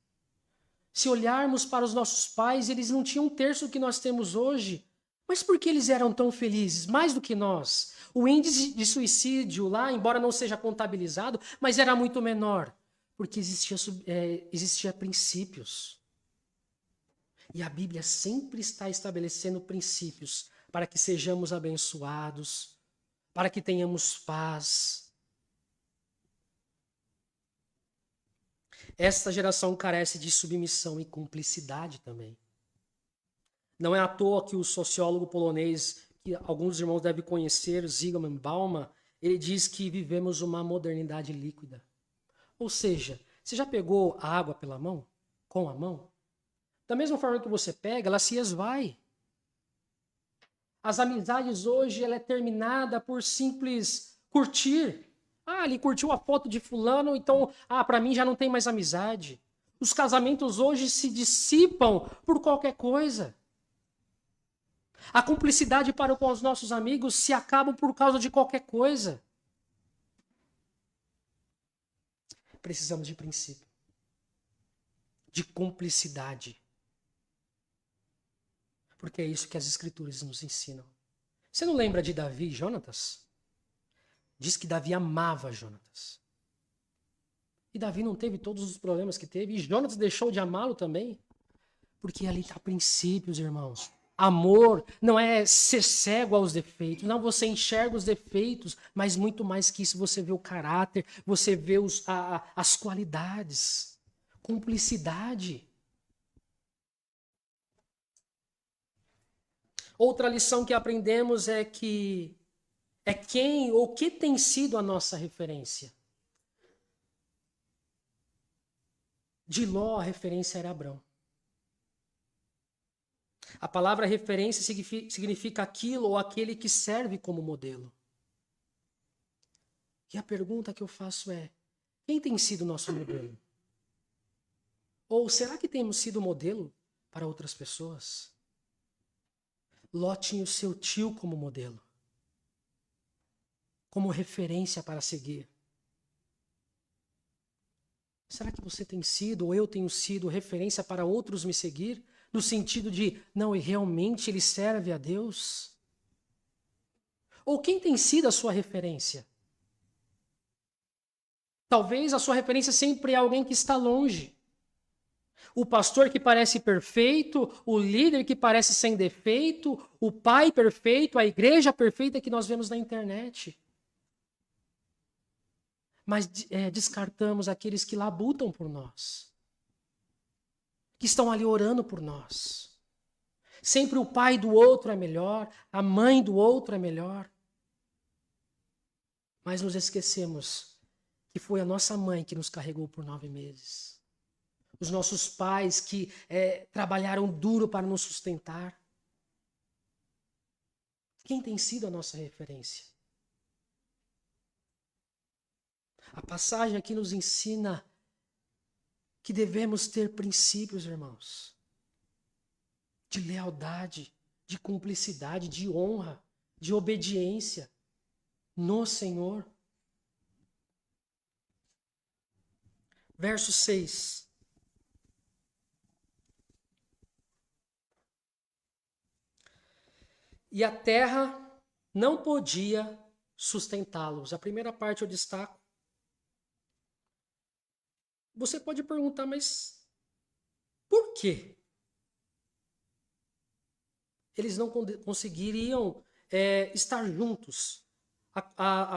S1: Se olharmos para os nossos pais, eles não tinham um terço do que nós temos hoje. Mas por que eles eram tão felizes? Mais do que nós. O índice de suicídio lá, embora não seja contabilizado, mas era muito menor. Porque existia princípios. E a Bíblia sempre está estabelecendo princípios para que sejamos abençoados, para que tenhamos paz. Esta geração carece de submissão e cumplicidade também. Não é à toa que o sociólogo polonês, que alguns irmãos devem conhecer, Zygmunt Bauman, ele diz que vivemos uma modernidade líquida. Ou seja, você já pegou a água pela mão? Com a mão? Da mesma forma que você pega, ela se esvai. As amizades hoje, ela é terminada por simples curtir. Ele curtiu a foto de fulano, então, para mim já não tem mais amizade. Os casamentos hoje se dissipam por qualquer coisa. A cumplicidade para com os nossos amigos se acaba por causa de qualquer coisa. Precisamos de princípio, de cumplicidade. Porque é isso que as Escrituras nos ensinam. Você não lembra de Davi e Jonatas? Diz que Davi amava Jonatas. E Davi não teve todos os problemas que teve. E Jonatas deixou de amá-lo também. Porque ali está princípios, irmãos. Amor não é ser cego aos defeitos. Não, você enxerga os defeitos, mas muito mais que isso, você vê o caráter, você vê as qualidades. Cumplicidade. Outra lição que aprendemos é que quem ou que tem sido a nossa referência. De Ló, a referência era Abrão. A palavra referência significa aquilo ou aquele que serve como modelo. E a pergunta que eu faço é: quem tem sido o nosso modelo? Ou será que temos sido modelo para outras pessoas? Ló tinha o seu tio como modelo, como referência para seguir. Será que você tem sido, ou eu tenho sido, referência para outros me seguir? No sentido de, não, e realmente ele serve a Deus? Ou quem tem sido a sua referência? Talvez a sua referência sempre é alguém que está longe. O pastor que parece perfeito, o líder que parece sem defeito, o pai perfeito, a igreja perfeita que nós vemos na internet. Mas descartamos aqueles que labutam por nós, que estão ali orando por nós. Sempre o pai do outro é melhor, a mãe do outro é melhor. Mas nos esquecemos que foi a nossa mãe que nos carregou por 9 meses. Os nossos pais que trabalharam duro para nos sustentar. Quem tem sido a nossa referência? A passagem aqui nos ensina que devemos ter princípios, irmãos, de lealdade, de cumplicidade, de honra, de obediência no Senhor. Verso 6. E a terra não podia sustentá-los. A primeira parte eu destaco. Você pode perguntar, mas por quê? eles não conseguiriam estar juntos.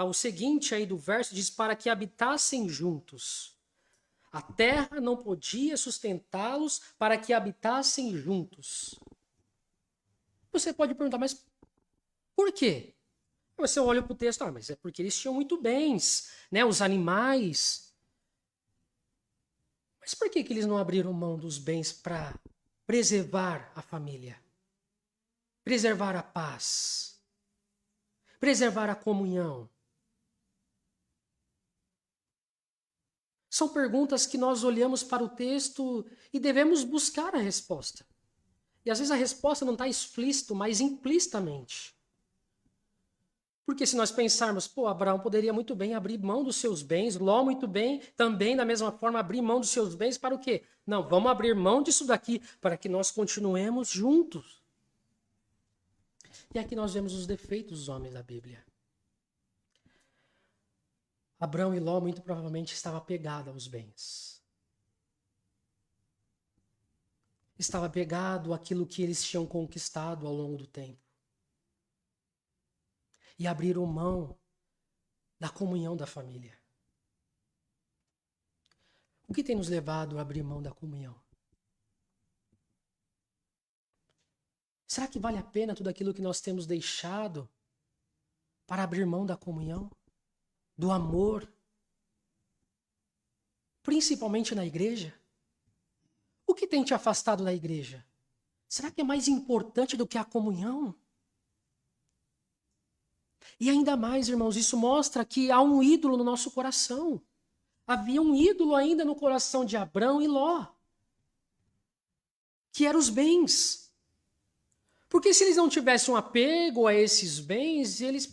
S1: O seguinte aí do verso diz: para que habitassem juntos. A terra não podia sustentá-los para que habitassem juntos. Você pode perguntar, mas por quê? Você olha para o texto, mas é porque eles tinham muito bens, né? Os animais. Mas por que eles não abriram mão dos bens para preservar a família? Preservar a paz? Preservar a comunhão? São perguntas que nós olhamos para o texto e devemos buscar a resposta. E às vezes a resposta não está explícito, mas implicitamente. Porque se nós pensarmos, Abraão poderia muito bem abrir mão dos seus bens, Ló muito bem, também da mesma forma abrir mão dos seus bens para o quê? Não, vamos abrir mão disso daqui para que nós continuemos juntos. E aqui nós vemos os defeitos dos homens da Bíblia. Abraão e Ló muito provavelmente estavam apegados aos bens. Estava apegado àquilo que eles tinham conquistado ao longo do tempo. E abriram mão da comunhão da família. O que tem nos levado a abrir mão da comunhão? Será que vale a pena tudo aquilo que nós temos deixado para abrir mão da comunhão? Do amor? Principalmente na igreja? O que tem te afastado da igreja? Será que é mais importante do que a comunhão? E ainda mais, irmãos, isso mostra que há um ídolo no nosso coração. Havia um ídolo ainda no coração de Abrão e Ló, que eram os bens. Porque se eles não tivessem um apego a esses bens, eles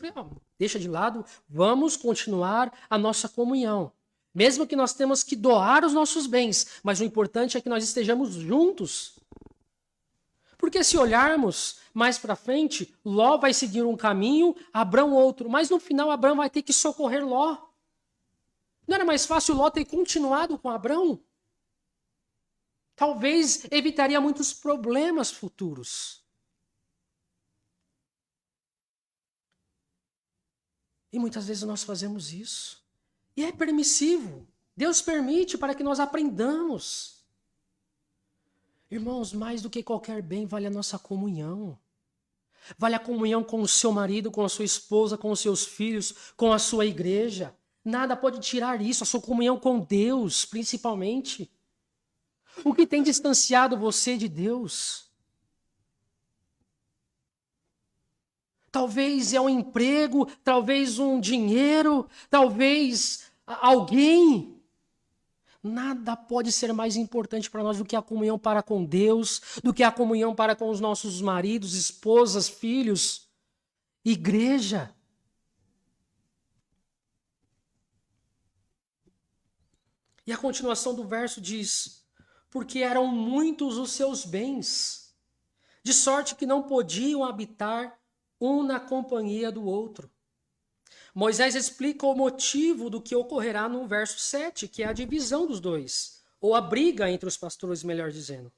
S1: deixa de lado, vamos continuar a nossa comunhão. Mesmo que nós temos que doar os nossos bens, mas o importante é que nós estejamos juntos. Porque se olharmos mais para frente, Ló vai seguir um caminho, Abrão outro. Mas no final, Abrão vai ter que socorrer Ló. Não era mais fácil Ló ter continuado com Abrão? Talvez evitaria muitos problemas futuros. E muitas vezes nós fazemos isso. E é permissivo. Deus permite para que nós aprendamos. Irmãos, mais do que qualquer bem, vale a nossa comunhão. Vale a comunhão com o seu marido, com a sua esposa, com os seus filhos, com a sua igreja. Nada pode tirar isso, a sua comunhão com Deus, principalmente. O que tem distanciado você de Deus? Talvez é um emprego, talvez um dinheiro, talvez alguém. Nada pode ser mais importante para nós do que a comunhão para com Deus, do que a comunhão para com os nossos maridos, esposas, filhos, igreja. E a continuação do verso diz: porque eram muitos os seus bens, de sorte que não podiam habitar um na companhia do outro. Moisés explica o motivo do que ocorrerá no verso 7, que é a divisão dos dois, ou a briga entre os pastores, melhor dizendo.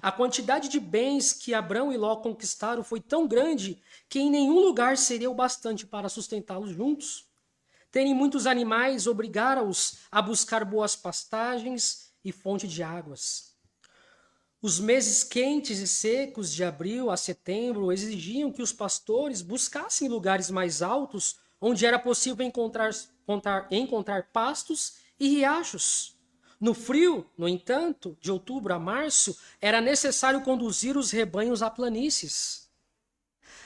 S1: A quantidade de bens que Abrão e Ló conquistaram foi tão grande que em nenhum lugar seria o bastante para sustentá-los juntos. Terem muitos animais obrigaram-os a buscar boas pastagens e fonte de águas. Os meses quentes e secos de abril a setembro exigiam que os pastores buscassem lugares mais altos onde era possível encontrar pastos e riachos. No frio, no entanto, de outubro a março, era necessário conduzir os rebanhos a planícies.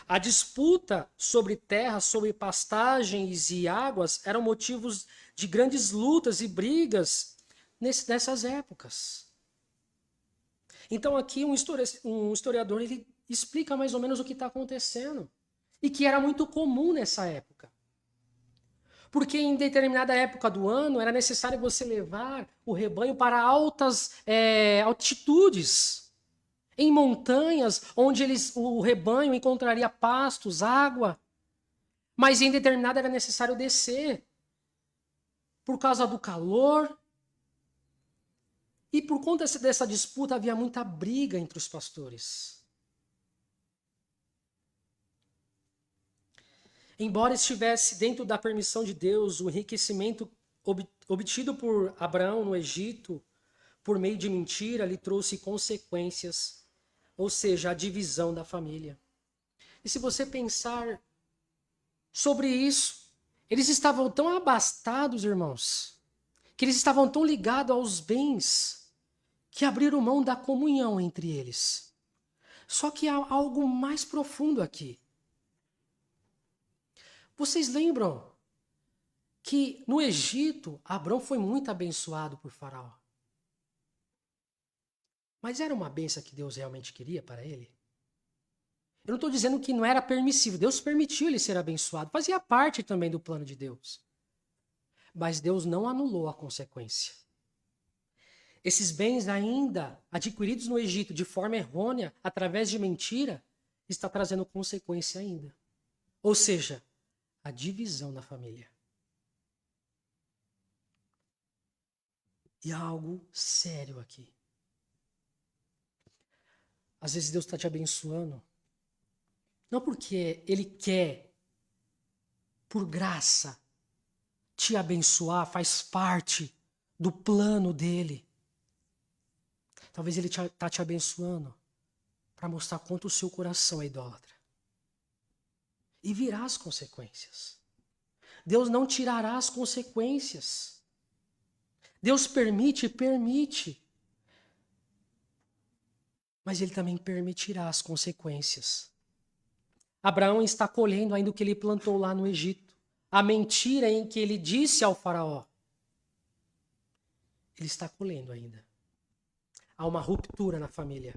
S1: A disputa sobre terra, sobre pastagens e águas eram motivos de grandes lutas e brigas nessas épocas. Então aqui um historiador ele explica mais ou menos o que está acontecendo e que era muito comum nessa época. Porque em determinada época do ano era necessário você levar o rebanho para altas altitudes, em montanhas, onde o rebanho encontraria pastos, água. Mas em determinada era necessário descer, por causa do calor. E por conta dessa disputa havia muita briga entre os pastores. Embora estivesse dentro da permissão de Deus, o enriquecimento obtido por Abraão no Egito, por meio de mentira, lhe trouxe consequências, ou seja, a divisão da família. E se você pensar sobre isso, eles estavam tão abastados, irmãos, que eles estavam tão ligados aos bens, que abriram mão da comunhão entre eles. Só que há algo mais profundo aqui. Vocês lembram que no Egito, Abrão foi muito abençoado por Faraó? Mas era uma bênção que Deus realmente queria para ele? Eu não estou dizendo que não era permissível. Deus permitiu ele ser abençoado. Fazia parte também do plano de Deus. Mas Deus não anulou a consequência. Esses bens ainda adquiridos no Egito de forma errônea, através de mentira, está trazendo consequência ainda. Ou seja, a divisão da família. E há algo sério aqui. Às vezes Deus está te abençoando, não porque Ele quer, por graça, te abençoar, faz parte do plano dEle. Talvez Ele está te abençoando para mostrar quanto o seu coração é idólatra. E virá as consequências. Deus não tirará as consequências. Deus permite. Mas Ele também permitirá as consequências. Abraão está colhendo ainda o que ele plantou lá no Egito. A mentira em que ele disse ao faraó. Ele está colhendo ainda. Há uma ruptura na família.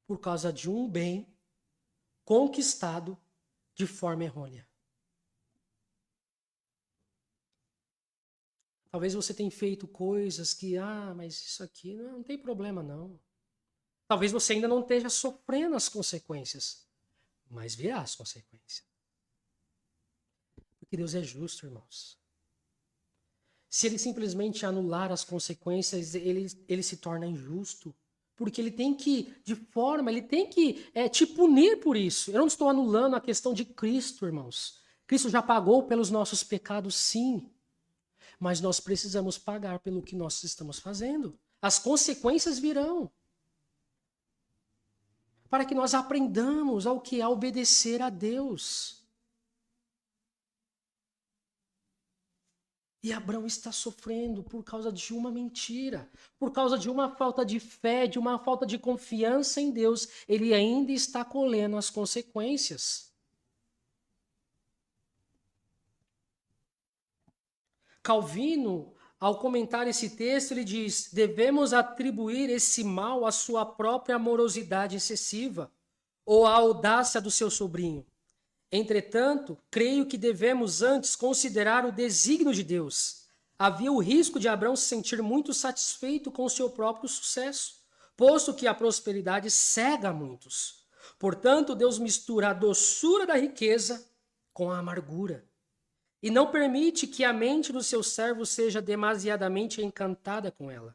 S1: Por causa de um bem conquistado de forma errônea. Talvez você tenha feito coisas que, mas isso aqui não tem problema não. Talvez você ainda não esteja sofrendo as consequências. Mas virá as consequências. Porque Deus é justo, irmãos. Se Ele simplesmente anular as consequências, ele se torna injusto. Porque Ele tem que, Ele tem que te punir por isso. Eu não estou anulando a questão de Cristo, irmãos. Cristo já pagou pelos nossos pecados, sim. Mas nós precisamos pagar pelo que nós estamos fazendo. As consequências virão. Para que nós aprendamos ao que é obedecer a Deus. E Abraão está sofrendo por causa de uma mentira, por causa de uma falta de fé, de uma falta de confiança em Deus. Ele ainda está colhendo as consequências. Calvino, ao comentar esse texto, ele diz: devemos atribuir esse mal à sua própria morosidade excessiva ou à audácia do seu sobrinho. Entretanto, creio que devemos antes considerar o desígnio de Deus. Havia o risco de Abraão se sentir muito satisfeito com o seu próprio sucesso, posto que a prosperidade cega a muitos. Portanto, Deus mistura a doçura da riqueza com a amargura. E não permite que a mente do seu servo seja demasiadamente encantada com ela.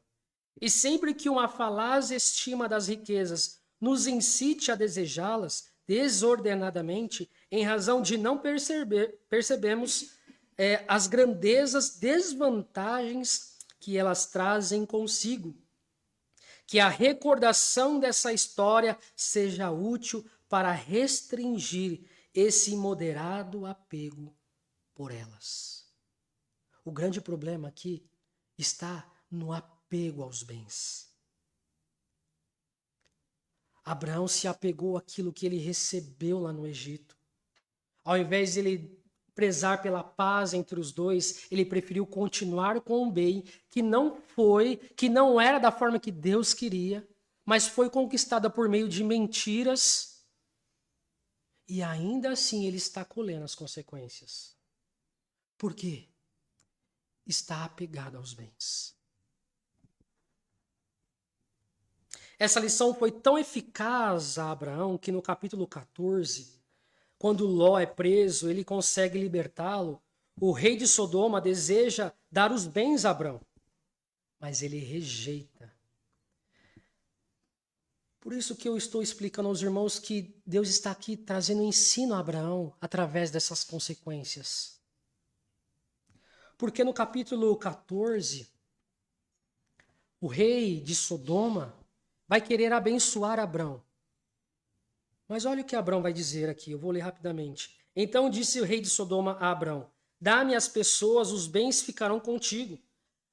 S1: E sempre que uma falaz estima das riquezas nos incite a desejá-las desordenadamente, em razão de não percebemos as grandezas desvantagens que elas trazem consigo. Que a recordação dessa história seja útil para restringir esse imoderado apego por elas. O grande problema aqui está no apego aos bens. Abraão se apegou àquilo que ele recebeu lá no Egito. Ao invés de ele prezar pela paz entre os dois, ele preferiu continuar com um bem que não era da forma que Deus queria, mas foi conquistada por meio de mentiras. E ainda assim ele está colhendo as consequências. Por quê? Está apegado aos bens. Essa lição foi tão eficaz a Abraão que no capítulo 14, quando Ló é preso, ele consegue libertá-lo. O rei de Sodoma deseja dar os bens a Abraão, mas ele rejeita. Por isso que eu estou explicando aos irmãos que Deus está aqui trazendo ensino a Abraão através dessas consequências. Porque no capítulo 14, o rei de Sodoma vai querer abençoar Abrão. Mas olha o que Abrão vai dizer aqui, eu vou ler rapidamente. Então disse o rei de Sodoma a Abrão: dá-me as pessoas, os bens ficarão contigo.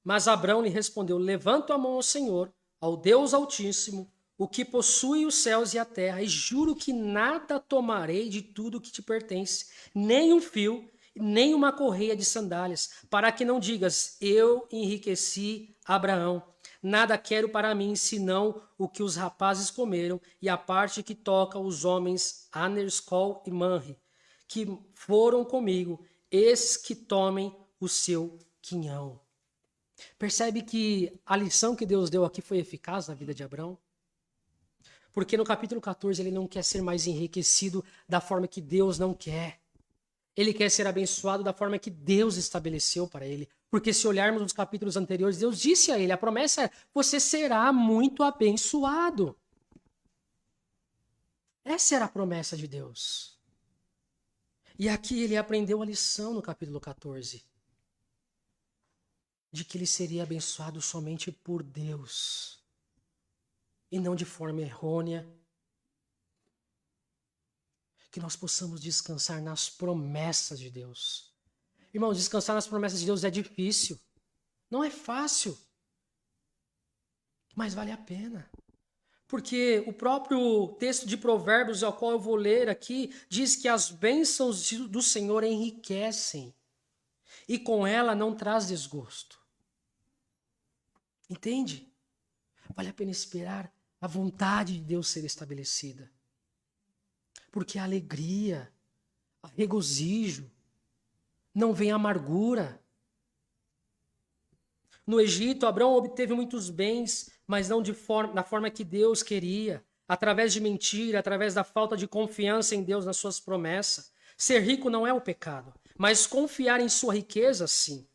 S1: Mas Abrão lhe respondeu: levanto a mão ao Senhor, ao Deus Altíssimo, o que possui os céus e a terra, e juro que nada tomarei de tudo que te pertence, nem um fio, nem uma correia de sandálias, para que não digas: eu enriqueci Abraão. Nada quero para mim, senão o que os rapazes comeram, e a parte que toca os homens Anerskol e Manre, que foram comigo, esses que tomem o seu quinhão. Percebe que a lição que Deus deu aqui foi eficaz na vida de Abrão? Porque no capítulo 14 ele não quer ser mais enriquecido da forma que Deus não quer. Ele quer ser abençoado da forma que Deus estabeleceu para ele. Porque se olharmos nos capítulos anteriores, Deus disse a ele, a promessa é: você será muito abençoado. Essa era a promessa de Deus. E aqui ele aprendeu a lição no capítulo 14. De que ele seria abençoado somente por Deus. E não de forma errônea. Que nós possamos descansar nas promessas de Deus. Irmãos, descansar nas promessas de Deus é difícil. Não é fácil. Mas vale a pena. Porque o próprio texto de Provérbios, ao qual eu vou ler aqui, diz que as bênçãos do Senhor enriquecem. E com ela não traz desgosto. Entende? Vale a pena esperar a vontade de Deus ser estabelecida. Porque a alegria, o regozijo, não vem amargura. No Egito, Abraão obteve muitos bens, mas não da forma que Deus queria. Através de mentira, através da falta de confiança em Deus nas suas promessas. Ser rico não é o pecado, mas confiar em sua riqueza, sim.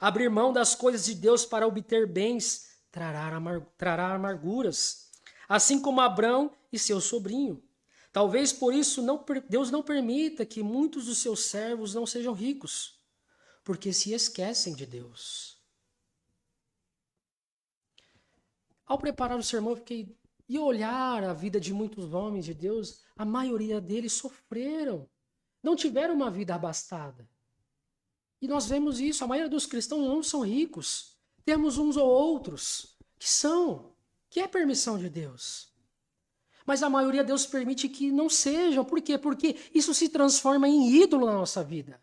S1: Abrir mão das coisas de Deus para obter bens trará amarguras. Assim como Abrão e seu sobrinho. Talvez por isso Deus não permita que muitos dos seus servos não sejam ricos, porque se esquecem de Deus. Ao preparar o sermão, eu fiquei e olhar a vida de muitos homens de Deus, a maioria deles sofreram, não tiveram uma vida abastada. E nós vemos isso, a maioria dos cristãos não são ricos. Temos uns ou outros que é permissão de Deus. Mas a maioria Deus permite que não sejam. Por quê? Porque isso se transforma em ídolo na nossa vida.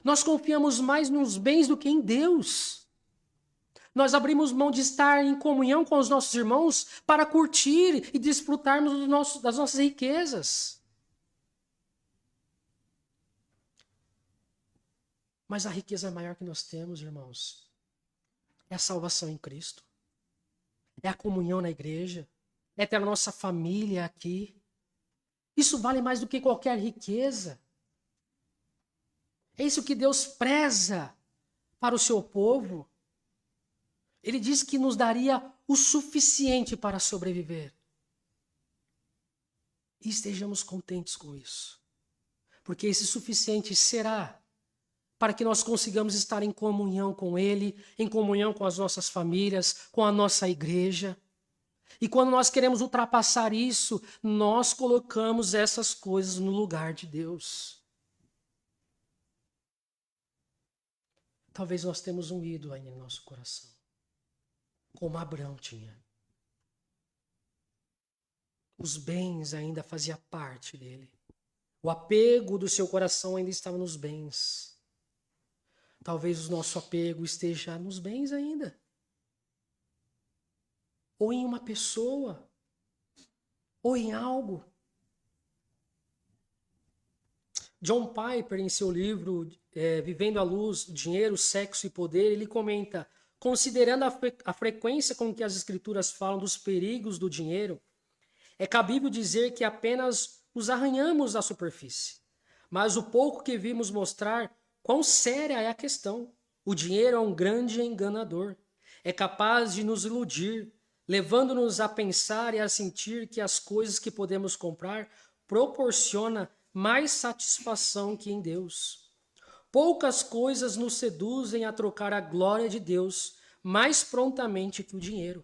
S1: Nós confiamos mais nos bens do que em Deus. Nós abrimos mão de estar em comunhão com os nossos irmãos para curtir e desfrutarmos das nossas riquezas. Mas a riqueza maior que nós temos, irmãos, é a salvação em Cristo. É a comunhão na igreja. É ter a nossa família aqui. Isso vale mais do que qualquer riqueza. É isso que Deus preza para o seu povo. Ele diz que nos daria o suficiente para sobreviver. E estejamos contentes com isso. Porque esse suficiente será para que nós consigamos estar em comunhão com Ele, em comunhão com as nossas famílias, com a nossa igreja. E quando nós queremos ultrapassar isso, nós colocamos essas coisas no lugar de Deus. Talvez nós temos um ídolo aí no nosso coração, como Abrão tinha. Os bens ainda faziam parte dele. O apego do seu coração ainda estava nos bens. Talvez o nosso apego esteja nos bens ainda. Ou em uma pessoa. Ou em algo. John Piper, em seu livro Vivendo à Luz, Dinheiro, Sexo e Poder, ele comenta: considerando a frequência com que as escrituras falam dos perigos do dinheiro, é cabível dizer que apenas os arranhamos à superfície. Mas o pouco que vimos mostrar quão séria é a questão. O dinheiro é um grande enganador. É capaz de nos iludir, levando-nos a pensar e a sentir que as coisas que podemos comprar proporcionam mais satisfação que em Deus. Poucas coisas nos seduzem a trocar a glória de Deus mais prontamente que o dinheiro.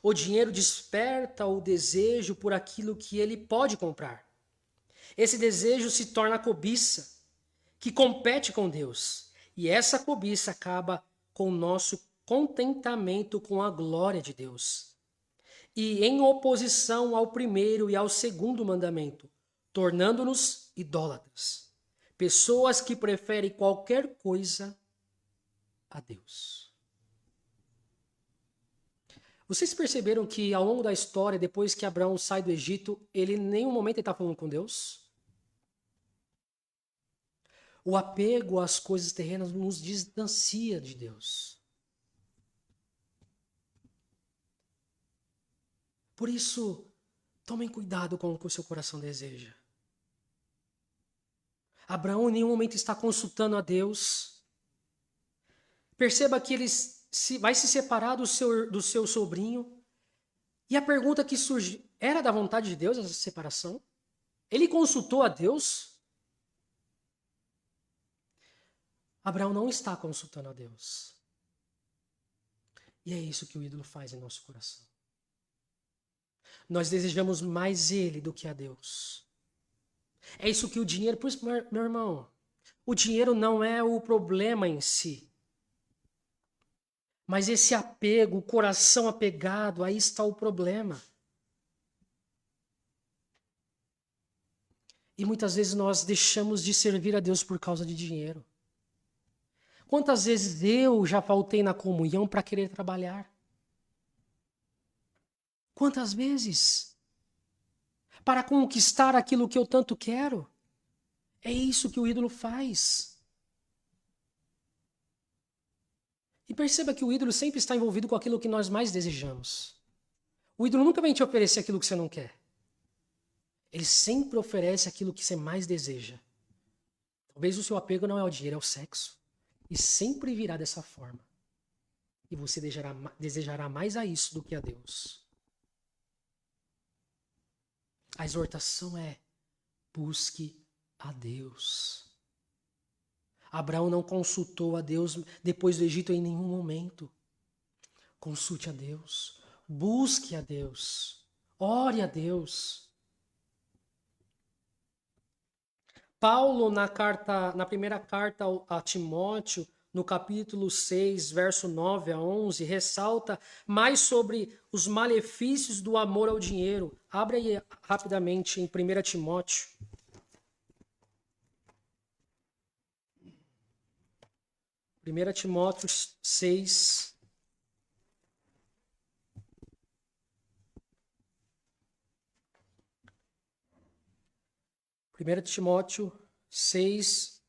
S1: O dinheiro desperta o desejo por aquilo que ele pode comprar. Esse desejo se torna cobiça, que compete com Deus. E essa cobiça acaba com o nosso contentamento com a glória de Deus. E em oposição ao primeiro e ao segundo mandamento, tornando-nos idólatras. Pessoas que preferem qualquer coisa a Deus. Vocês perceberam que ao longo da história, depois que Abraão sai do Egito, ele em nenhum momento está falando com Deus? O apego às coisas terrenas nos distancia de Deus. Por isso, tomem cuidado com o que o seu coração deseja. Abraão em nenhum momento está consultando a Deus. Perceba que ele vai se separar do seu sobrinho. E a pergunta que surge, era da vontade de Deus essa separação? Ele consultou a Deus? Abraão não está consultando a Deus. E é isso que o ídolo faz em nosso coração. Nós desejamos mais ele do que a Deus. É isso que o dinheiro... Por isso, meu irmão, o dinheiro não é o problema em si. Mas esse apego, o coração apegado, aí está o problema. E muitas vezes nós deixamos de servir a Deus por causa de dinheiro. Quantas vezes eu já faltei na comunhão para querer trabalhar? Quantas vezes? Para conquistar aquilo que eu tanto quero? É isso que o ídolo faz. E perceba que o ídolo sempre está envolvido com aquilo que nós mais desejamos. O ídolo nunca vem te oferecer aquilo que você não quer. Ele sempre oferece aquilo que você mais deseja. Talvez o seu apego não é ao dinheiro, é ao sexo. E sempre virá dessa forma. E você desejará mais a isso do que a Deus. A exortação é: busque a Deus. Abraão não consultou a Deus depois do Egito em nenhum momento. Consulte a Deus. Busque a Deus. Ore a Deus. Paulo, na primeira carta a Timóteo, no capítulo 6, verso 9 a 11, ressalta mais sobre os malefícios do amor ao dinheiro. Abre aí rapidamente em 1 Timóteo. 1 Timóteo 6. Primeira Timóteo 6,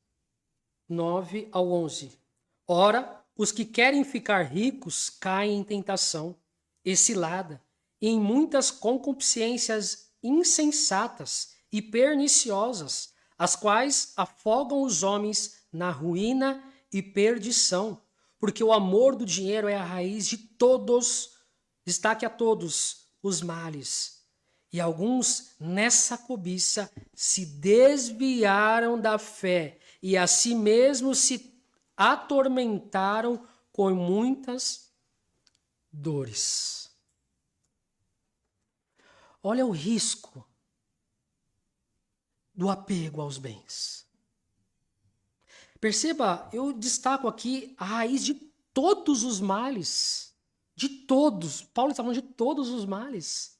S1: 9 ao 11. Ora, os que querem ficar ricos caem em tentação e cilada, e em muitas concupiscências insensatas e perniciosas, as quais afogam os homens na ruína e perdição, porque o amor do dinheiro é a raiz de todos, destaque a todos, os males. E alguns, nessa cobiça, se desviaram da fé e a si mesmos se atormentaram com muitas dores. Olha o risco do apego aos bens. Perceba, eu destaco aqui a raiz de todos os males. De todos. Paulo está falando de todos os males.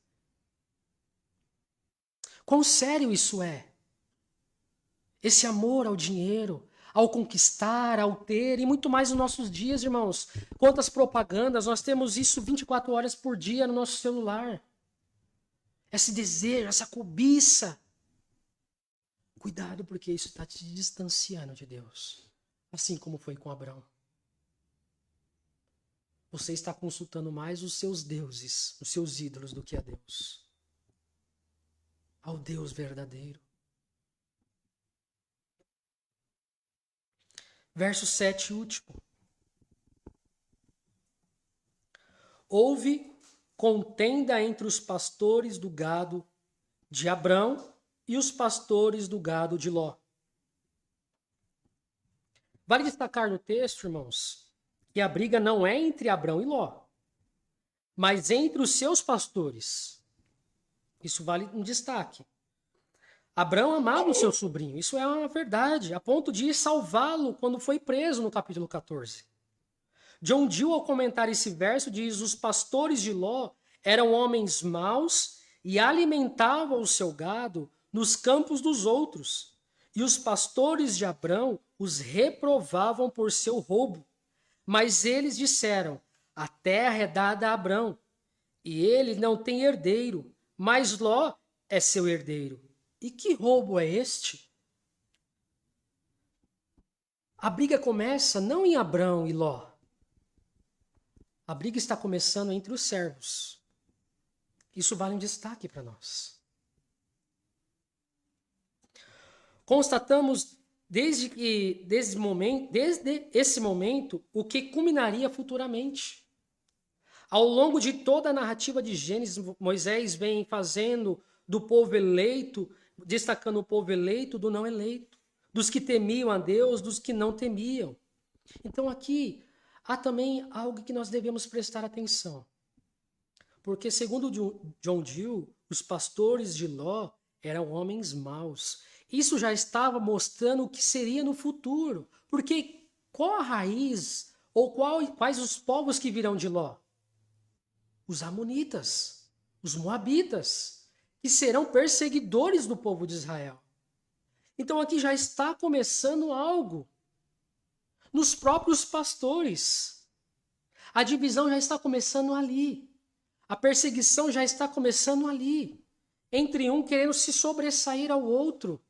S1: Quão sério isso é? Esse amor ao dinheiro, ao conquistar, ao ter, e muito mais nos nossos dias, irmãos. Quantas propagandas, nós temos isso 24 horas por dia no nosso celular. Esse desejo, essa cobiça. Cuidado, porque isso está te distanciando de Deus. Assim como foi com Abraão. Você está consultando mais os seus deuses, os seus ídolos, do que a Deus. Ao Deus verdadeiro. Verso 7, último. Ouve contenda entre os pastores do gado de Abrão e os pastores do gado de Ló. Vale destacar no texto, irmãos, que a briga não é entre Abrão e Ló, mas entre os seus pastores. Isso vale um destaque. Abrão amava o seu sobrinho, isso é uma verdade, a ponto de ir salvá-lo quando foi preso no capítulo 14. John Gill, ao comentar esse verso, diz: os pastores de Ló eram homens maus e alimentavam o seu gado nos campos dos outros. E os pastores de Abrão os reprovavam por seu roubo. Mas eles disseram: a terra é dada a Abrão, e ele não tem herdeiro, mas Ló é seu herdeiro. E que roubo é este? A briga começa não em Abrão e Ló. A briga está começando entre os servos. Isso vale um destaque para nós. Constatamos desde esse momento o que culminaria futuramente. Ao longo de toda a narrativa de Gênesis, Moisés vem fazendo do povo eleito, destacando o povo eleito do não eleito, dos que temiam a Deus, dos que não temiam. Então aqui há também algo que nós devemos prestar atenção. Porque, segundo John Gill, os pastores de Ló eram homens maus. Isso já estava mostrando o que seria no futuro. Porque qual a raiz, ou quais os povos que virão de Ló? Os amonitas, os moabitas, que serão perseguidores do povo de Israel. Então aqui já está começando algo nos próprios pastores. A divisão já está começando ali. A perseguição já está começando ali. Entre um querendo se sobressair ao outro.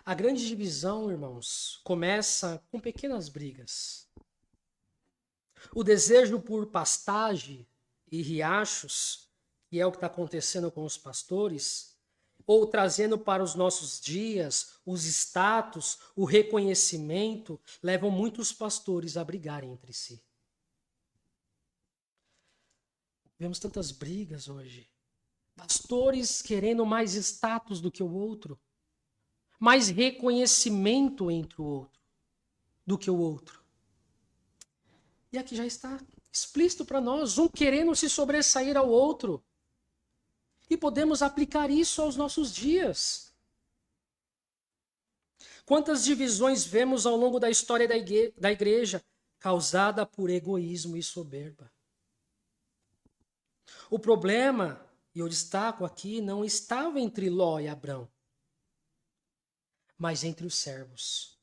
S1: A grande divisão, irmãos, começa com pequenas brigas. O desejo por pastagem e riachos, que é o que está acontecendo com os pastores, ou trazendo para os nossos dias os status, o reconhecimento, levam muitos pastores a brigarem entre si. Vemos tantas brigas hoje. Pastores querendo mais status do que o outro. Mais reconhecimento entre o outro do que o outro. E aqui já está explícito para nós, um querendo se sobressair ao outro. E podemos aplicar isso aos nossos dias. Quantas divisões vemos ao longo da história da igreja, causada por egoísmo e soberba. O problema, e eu destaco aqui, não estava entre Ló e Abrão, mas entre os servos.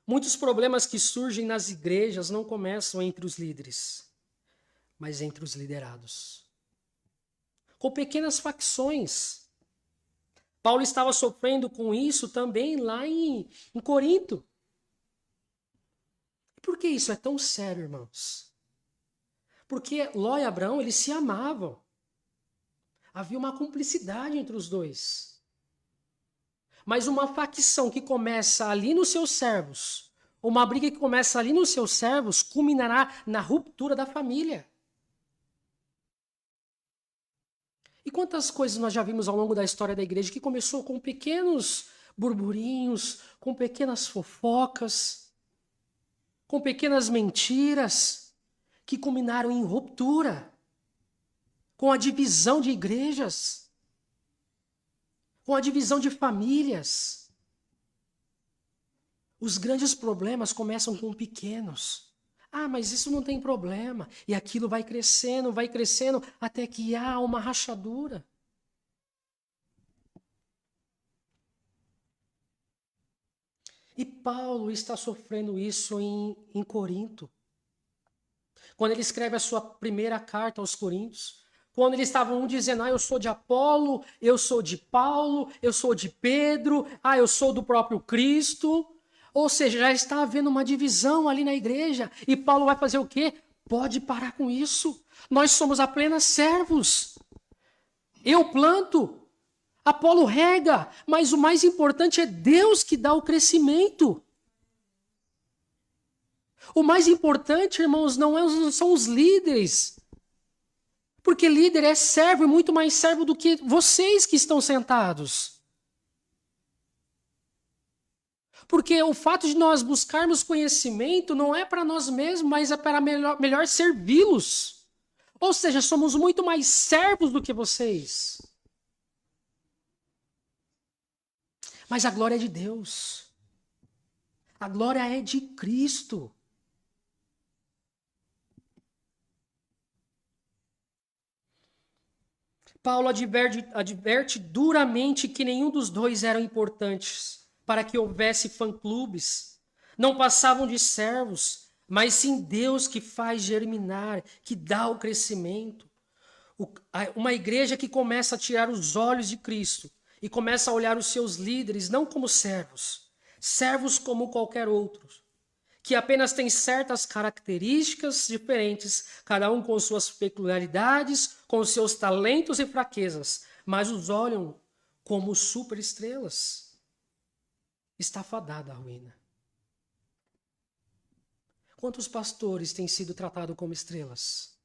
S1: Muitos problemas que surgem nas igrejas não começam entre os líderes, mas entre os liderados. Com pequenas facções. Paulo estava sofrendo com isso também lá em Corinto. Por que isso é tão sério, irmãos? Porque Ló e Abrão, eles se amavam. Havia uma cumplicidade entre os dois. Mas uma facção que começa ali nos seus servos, uma briga que começa ali nos seus servos, culminará na ruptura da família. E quantas coisas nós já vimos ao longo da história da igreja que começou com pequenos burburinhos, com pequenas fofocas, com pequenas mentiras, que culminaram em ruptura, com a divisão de igrejas, com a divisão de famílias. Os grandes problemas começam com pequenos. Ah, mas isso não tem problema. E aquilo vai crescendo, até que há uma rachadura. E Paulo está sofrendo isso em Corinto. Quando ele escreve a sua primeira carta aos Coríntios, quando eles estavam dizendo, eu sou de Apolo, eu sou de Paulo, eu sou de Pedro, eu sou do próprio Cristo. Ou seja, já está havendo uma divisão ali na igreja. E Paulo vai fazer o quê? Pode parar com isso. Nós somos apenas servos. Eu planto, Apolo rega, mas o mais importante é Deus que dá o crescimento. O mais importante, irmãos, não são os líderes. Porque líder é servo e muito mais servo do que vocês que estão sentados. Porque o fato de nós buscarmos conhecimento não é para nós mesmos, mas é para melhor servi-los. Ou seja, somos muito mais servos do que vocês. Mas a glória é de Deus. A glória é de Cristo. Paulo adverte duramente que nenhum dos dois eram importantes para que houvesse fã-clubes. Não passavam de servos, mas sim Deus que faz germinar, que dá o crescimento. Uma igreja que começa a tirar os olhos de Cristo e começa a olhar os seus líderes não como servos, servos como qualquer outro, que apenas tem certas características diferentes, cada um com suas peculiaridades, com seus talentos e fraquezas, mas os olham como superestrelas. Está fadada a ruína. Quantos pastores têm sido tratados como estrelas?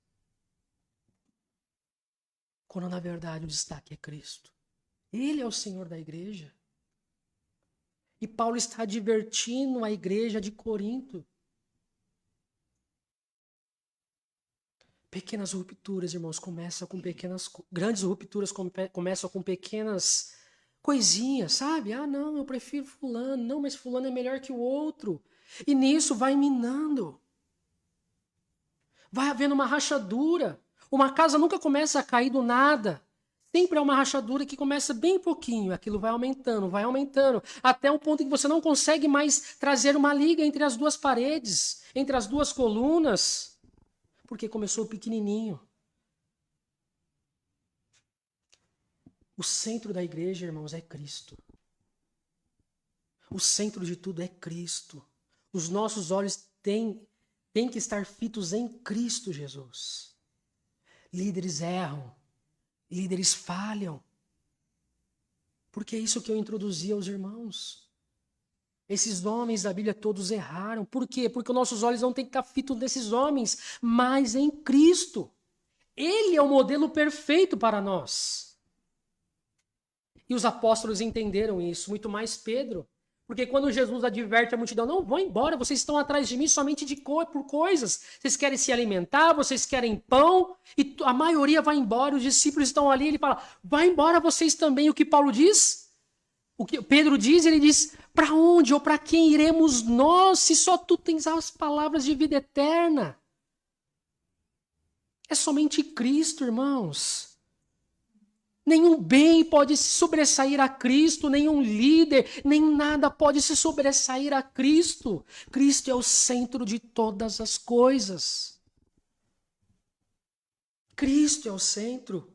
S1: Quando na verdade o destaque é Cristo. Ele é o Senhor da igreja. E Paulo está advertindo a igreja de Corinto. Pequenas rupturas, irmãos, começam com grandes rupturas começam com pequenas coisinhas, sabe? Ah, não, eu prefiro fulano. Não, mas fulano é melhor que o outro. E nisso vai minando. Vai havendo uma rachadura. Uma casa nunca começa a cair do nada. Sempre é uma rachadura que começa bem pouquinho, aquilo vai aumentando, até o ponto em que você não consegue mais trazer uma liga entre as duas paredes, entre as duas colunas, porque começou pequenininho. O centro da igreja, irmãos, é Cristo. O centro de tudo é Cristo. Os nossos olhos têm que estar fitos em Cristo Jesus. Líderes erram. Líderes falham. Porque é isso que eu introduzi aos irmãos. Esses homens da Bíblia todos erraram. Por quê? Porque os nossos olhos não têm que estar fitos nesses homens, mas em Cristo. Ele é o modelo perfeito para nós. E os apóstolos entenderam isso, muito mais Pedro. Porque quando Jesus adverte a multidão, não, vão embora, vocês estão atrás de mim somente por coisas. Vocês querem se alimentar, vocês querem pão, e a maioria vai embora, os discípulos estão ali, ele fala, vai embora vocês também. O que Paulo diz? O que Pedro diz? Ele diz, para onde ou para quem iremos nós, se só tu tens as palavras de vida eterna? É somente Cristo, irmãos. Nenhum bem pode se sobressair a Cristo, nenhum líder, nem nada pode se sobressair a Cristo. Cristo é o centro de todas as coisas. Cristo é o centro.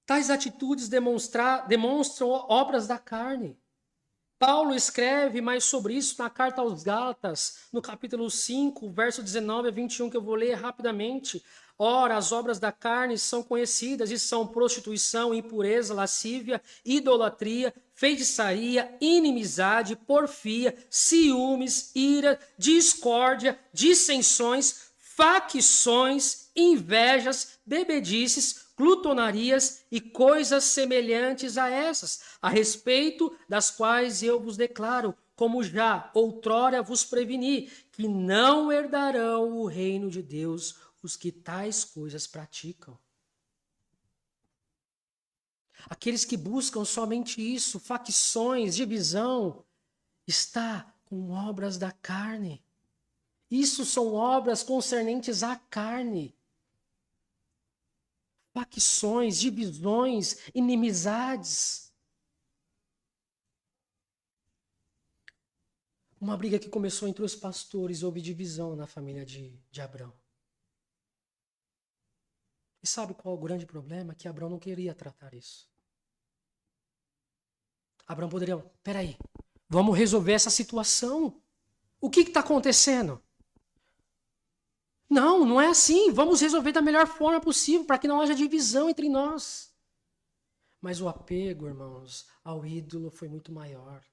S1: Tais atitudes demonstram obras da carne. Paulo escreve mais sobre isso na carta aos Gálatas, no capítulo 5, verso 19 a 21, que eu vou ler rapidamente. Ora, as obras da carne são conhecidas e são prostituição, impureza, lascívia, idolatria, feitiçaria, inimizade, porfia, ciúmes, ira, discórdia, dissensões, facções, invejas, bebedices, glutonarias e coisas semelhantes a essas, a respeito das quais eu vos declaro, como já outrora vos preveni, que não herdarão o reino de Deus os que tais coisas praticam. Aqueles que buscam somente isso, facções, divisão, está com obras da carne. Isso são obras concernentes à carne. Facções, divisões, inimizades. Uma briga que começou entre os pastores, houve divisão na família de Abrão. E sabe qual é o grande problema? Que Abrão não queria tratar isso. Abrão poderia, peraí, vamos resolver essa situação. O que está acontecendo? Não, não é assim. Vamos resolver da melhor forma possível para que não haja divisão entre nós. Mas o apego, irmãos, ao ídolo foi muito maior.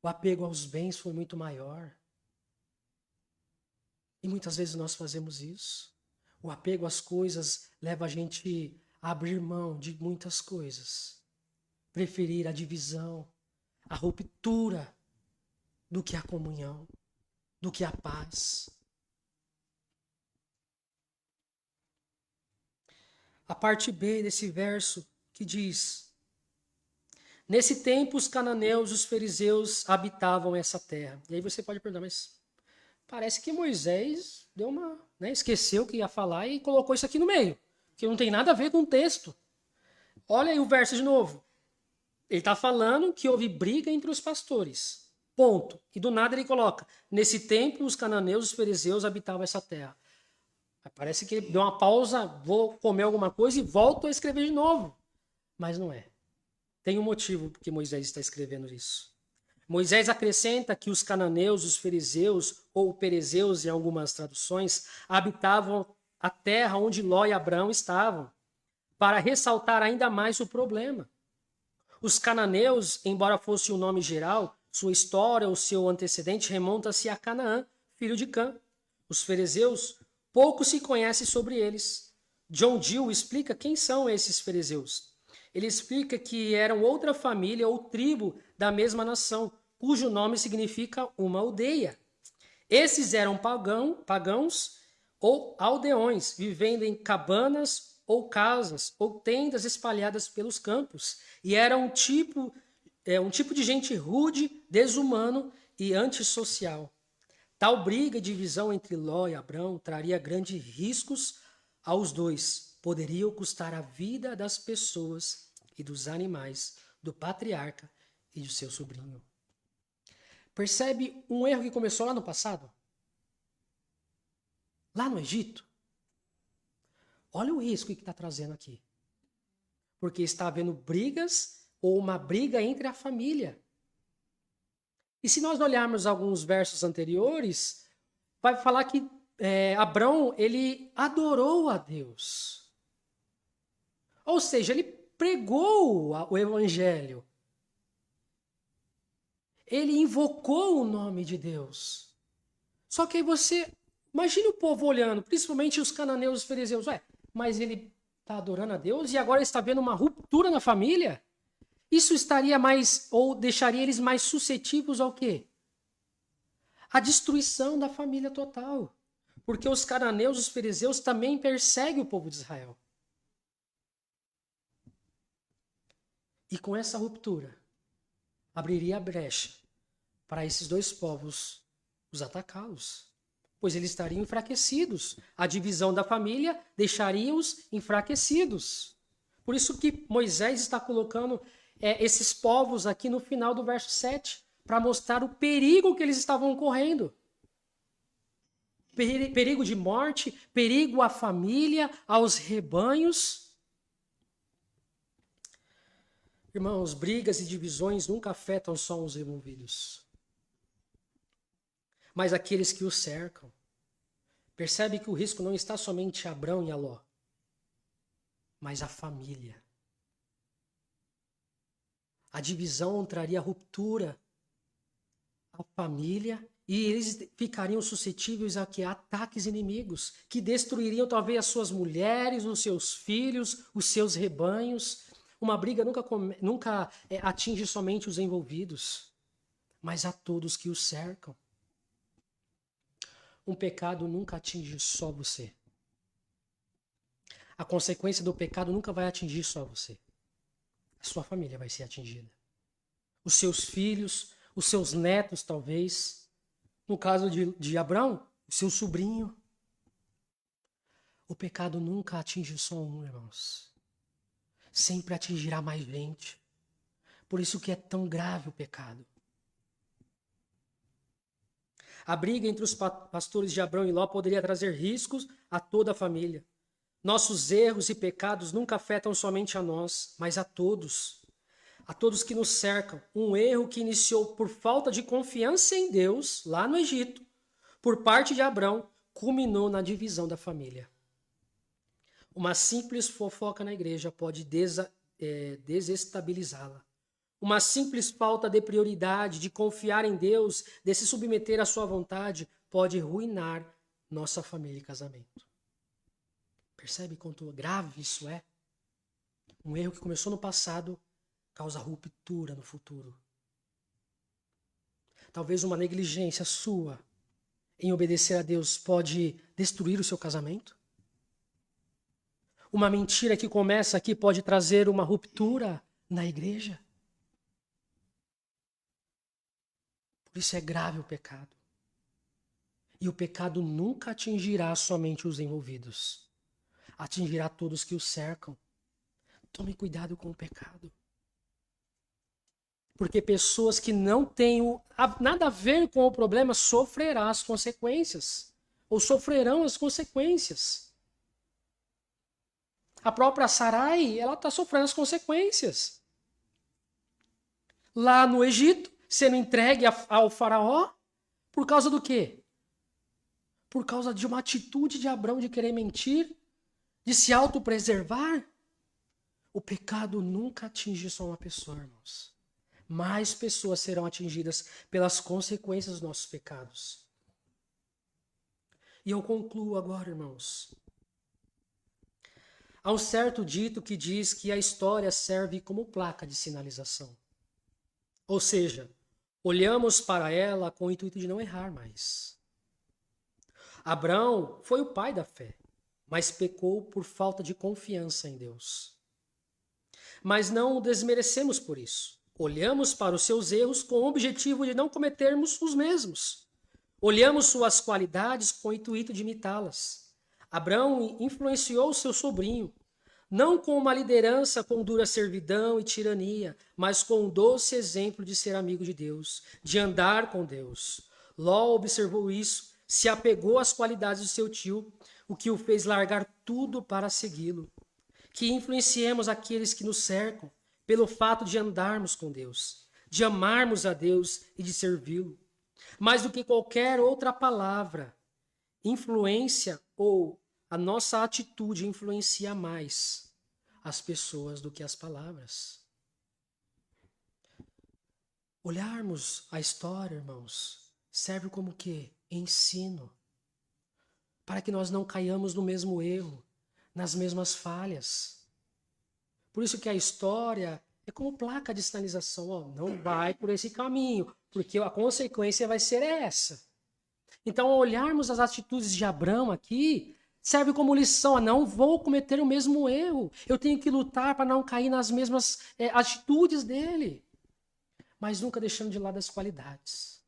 S1: O apego aos bens foi muito maior. E muitas vezes nós fazemos isso. O apego às coisas leva a gente a abrir mão de muitas coisas. Preferir a divisão, a ruptura, do que a comunhão, do que a paz. A parte B desse verso que diz: nesse tempo os cananeus e os fariseus habitavam essa terra. E aí você pode perguntar, mas parece que Moisés deu uma, esqueceu que ia falar e colocou isso aqui no meio, que não tem nada a ver com o texto. Olha aí o verso de novo. Ele está falando que houve briga entre os pastores. Ponto. E do nada ele coloca: nesse tempo os cananeus e os fariseus habitavam essa terra. Parece que ele deu uma pausa, vou comer alguma coisa e volto a escrever de novo. Mas não é. Tem um motivo porque Moisés está escrevendo isso. Moisés acrescenta que os cananeus, os fariseus ou perezeus em algumas traduções habitavam a terra onde Ló e Abrão estavam, para ressaltar ainda mais o problema. Os cananeus, embora fosse um nome geral, sua história ou seu antecedente remonta-se a Canaã, filho de Cã. Os fariseus, pouco se conhece sobre eles. John Gill explica quem são esses fariseus. Ele explica que eram outra família ou tribo da mesma nação, cujo nome significa uma aldeia. Esses eram pagãos ou aldeões, vivendo em cabanas ou casas ou tendas espalhadas pelos campos, e eram um tipo de gente rude, desumano e antissocial. Tal briga e divisão entre Ló e Abrão traria grandes riscos aos dois. Poderiam custar a vida das pessoas e dos animais, do patriarca e de seu sobrinho. Percebe um erro que começou lá no passado? Lá no Egito? Olha o risco que está trazendo aqui. Porque está havendo brigas ou uma briga entre a família. E se nós olharmos alguns versos anteriores, vai falar que Abrão, ele adorou a Deus. Ou seja, ele pregou o evangelho. Ele invocou o nome de Deus. Só que aí você, imagine o povo olhando, principalmente os cananeus e os fariseus. Mas ele está adorando a Deus e agora está vendo uma ruptura na família? Isso estaria mais, ou deixaria eles mais suscetíveis ao quê? A destruição da família total. Porque os cananeus e os fariseus também perseguem o povo de Israel. E com essa ruptura, abriria a brecha para esses dois povos os atacá-los. Pois eles estariam enfraquecidos. A divisão da família deixaria-os enfraquecidos. Por isso que Moisés está colocando esses povos aqui no final do verso 7, para mostrar o perigo que eles estavam correndo. Perigo de morte, perigo à família, aos rebanhos. Irmãos, brigas e divisões nunca afetam só os envolvidos, mas aqueles que o cercam. Percebe que o risco não está somente a Abrão e a Ló, mas a família. A divisão traria ruptura à família e eles ficariam suscetíveis a ataques inimigos que destruiriam talvez as suas mulheres, os seus filhos, os seus rebanhos. Uma briga nunca atinge somente os envolvidos, mas a todos que o cercam. Um pecado nunca atinge só você. A consequência do pecado nunca vai atingir só você. A sua família vai ser atingida. Os seus filhos, os seus netos, talvez. No caso de Abrão, o seu sobrinho. O pecado nunca atinge só um, irmãos. Sempre atingirá mais gente. Por isso que é tão grave o pecado. A briga entre os pastores de Abrão e Ló poderia trazer riscos a toda a família. Nossos erros e pecados nunca afetam somente a nós, mas a todos que nos cercam. Um erro que iniciou por falta de confiança em Deus, lá no Egito, por parte de Abrão, culminou na divisão da família. Uma simples fofoca na igreja pode desestabilizá-la. Uma simples falta de prioridade, de confiar em Deus, de se submeter à sua vontade, pode ruinar nossa família e casamento. Percebe quanto grave isso é? Um erro que começou no passado causa ruptura no futuro. Talvez uma negligência sua em obedecer a Deus pode destruir o seu casamento. Uma mentira que começa aqui pode trazer uma ruptura na igreja. Por isso é grave o pecado. E o pecado nunca atingirá somente os envolvidos. Atingirá todos que o cercam. Tome cuidado com o pecado. Porque pessoas que não têm nada a ver com o problema sofrerão as consequências. Ou sofrerão as consequências. A própria Sarai, ela está sofrendo as consequências. Lá no Egito, sendo entregue ao faraó, por causa do quê? Por causa de uma atitude de Abrão de querer mentir, de se autopreservar. O pecado nunca atinge só uma pessoa, irmãos. Mais pessoas serão atingidas pelas consequências dos nossos pecados. E eu concluo agora, irmãos. Há um certo dito que diz que a história serve como placa de sinalização. Ou seja, olhamos para ela com o intuito de não errar mais. Abrão foi o pai da fé, mas pecou por falta de confiança em Deus. Mas não o desmerecemos por isso. Olhamos para os seus erros com o objetivo de não cometermos os mesmos. Olhamos suas qualidades com o intuito de imitá-las. Abrão influenciou seu sobrinho, não com uma liderança com dura servidão e tirania, mas com um doce exemplo de ser amigo de Deus, de andar com Deus. Ló observou isso, se apegou às qualidades do seu tio, o que o fez largar tudo para segui-lo. Que influenciemos aqueles que nos cercam pelo fato de andarmos com Deus, de amarmos a Deus e de servi-lo. Mais do que qualquer outra palavra, influência ou a nossa atitude influencia mais as pessoas do que as palavras. Olharmos a história, irmãos, serve como quê? Ensino. Para que nós não caiamos no mesmo erro, nas mesmas falhas. Por isso que a história é como placa de sinalização. Ó, não vai por esse caminho, porque a consequência vai ser essa. Então, ao olharmos as atitudes de Abrão aqui, serve como lição. Não vou cometer o mesmo erro. Eu tenho que lutar para não cair nas mesmas atitudes dele. Mas nunca deixando de lado as qualidades.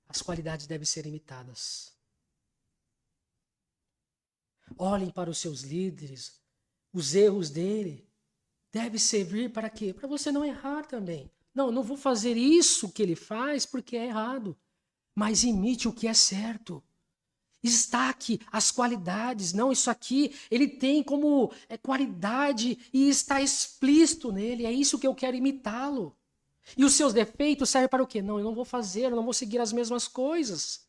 S1: As qualidades devem ser imitadas. Olhem para os seus líderes. Os erros dele devem servir para quê? Para você não errar também. Não vou fazer isso que ele faz porque é errado. Mas imite o que é certo. Destaque as qualidades. Não, isso aqui ele tem como qualidade e está explícito nele. É isso que eu quero imitá-lo. E os seus defeitos servem para o quê? Não, eu não vou fazer, eu não vou seguir as mesmas coisas.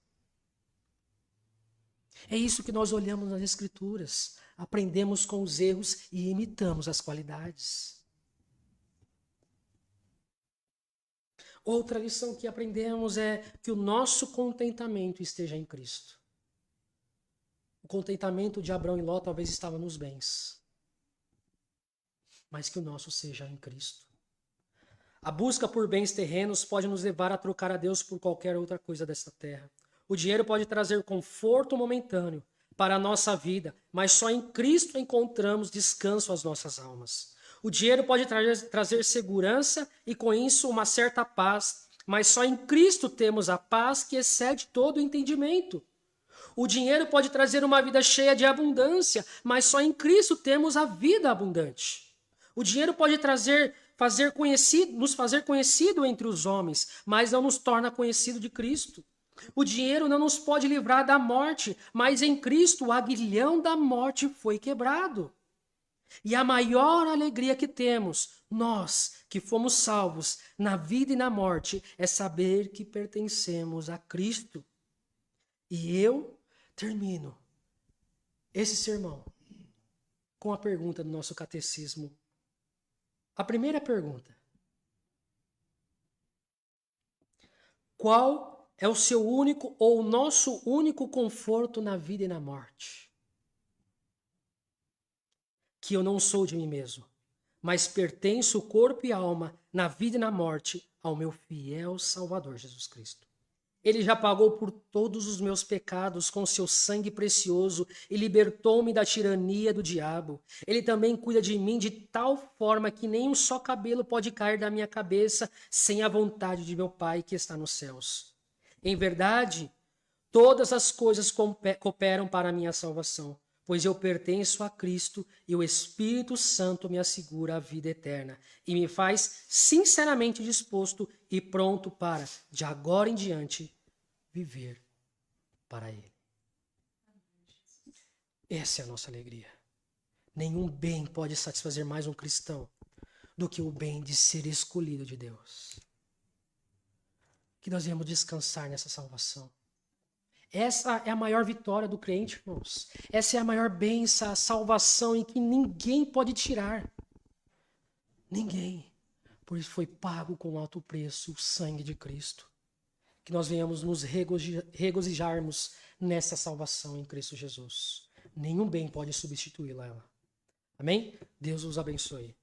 S1: É isso que nós olhamos nas Escrituras. Aprendemos com os erros e imitamos as qualidades. Outra lição que aprendemos é que o nosso contentamento esteja em Cristo. O contentamento de Abrão e Ló talvez estava nos bens, mas que o nosso seja em Cristo. A busca por bens terrenos pode nos levar a trocar a Deus por qualquer outra coisa desta terra. O dinheiro pode trazer conforto momentâneo para a nossa vida, mas só em Cristo encontramos descanso às nossas almas. O dinheiro pode trazer segurança e com isso uma certa paz, mas só em Cristo temos a paz que excede todo o entendimento. O dinheiro pode trazer uma vida cheia de abundância, mas só em Cristo temos a vida abundante. O dinheiro pode nos fazer conhecido entre os homens, mas não nos torna conhecido de Cristo. O dinheiro não nos pode livrar da morte, mas em Cristo o aguilhão da morte foi quebrado. E a maior alegria que temos, nós que fomos salvos na vida e na morte, é saber que pertencemos a Cristo. E eu termino esse sermão com a pergunta do nosso catecismo A primeira pergunta: qual é o seu único ou o nosso único conforto na vida e na morte? Que eu não sou de mim mesmo, mas pertenço corpo e alma, na vida e na morte, ao meu fiel Salvador Jesus Cristo. Ele já pagou por todos os meus pecados com seu sangue precioso e libertou-me da tirania do diabo. Ele também cuida de mim de tal forma que nem um só cabelo pode cair da minha cabeça sem a vontade de meu Pai que está nos céus. Em verdade, todas as coisas cooperam para a minha salvação, pois eu pertenço a Cristo e o Espírito Santo me assegura a vida eterna e me faz sinceramente disposto e pronto para, de agora em diante, viver para Ele. Essa é a nossa alegria. Nenhum bem pode satisfazer mais um cristão do que o bem de ser escolhido de Deus. Que nós venhamos descansar nessa salvação. Essa é a maior vitória do crente, irmãos. Essa é a maior bênção, a salvação em que ninguém pode tirar. Ninguém. Por isso foi pago com alto preço o sangue de Cristo. Que nós venhamos nos regozijarmos nessa salvação em Cristo Jesus. Nenhum bem pode substituí-la. Amém? Deus os abençoe.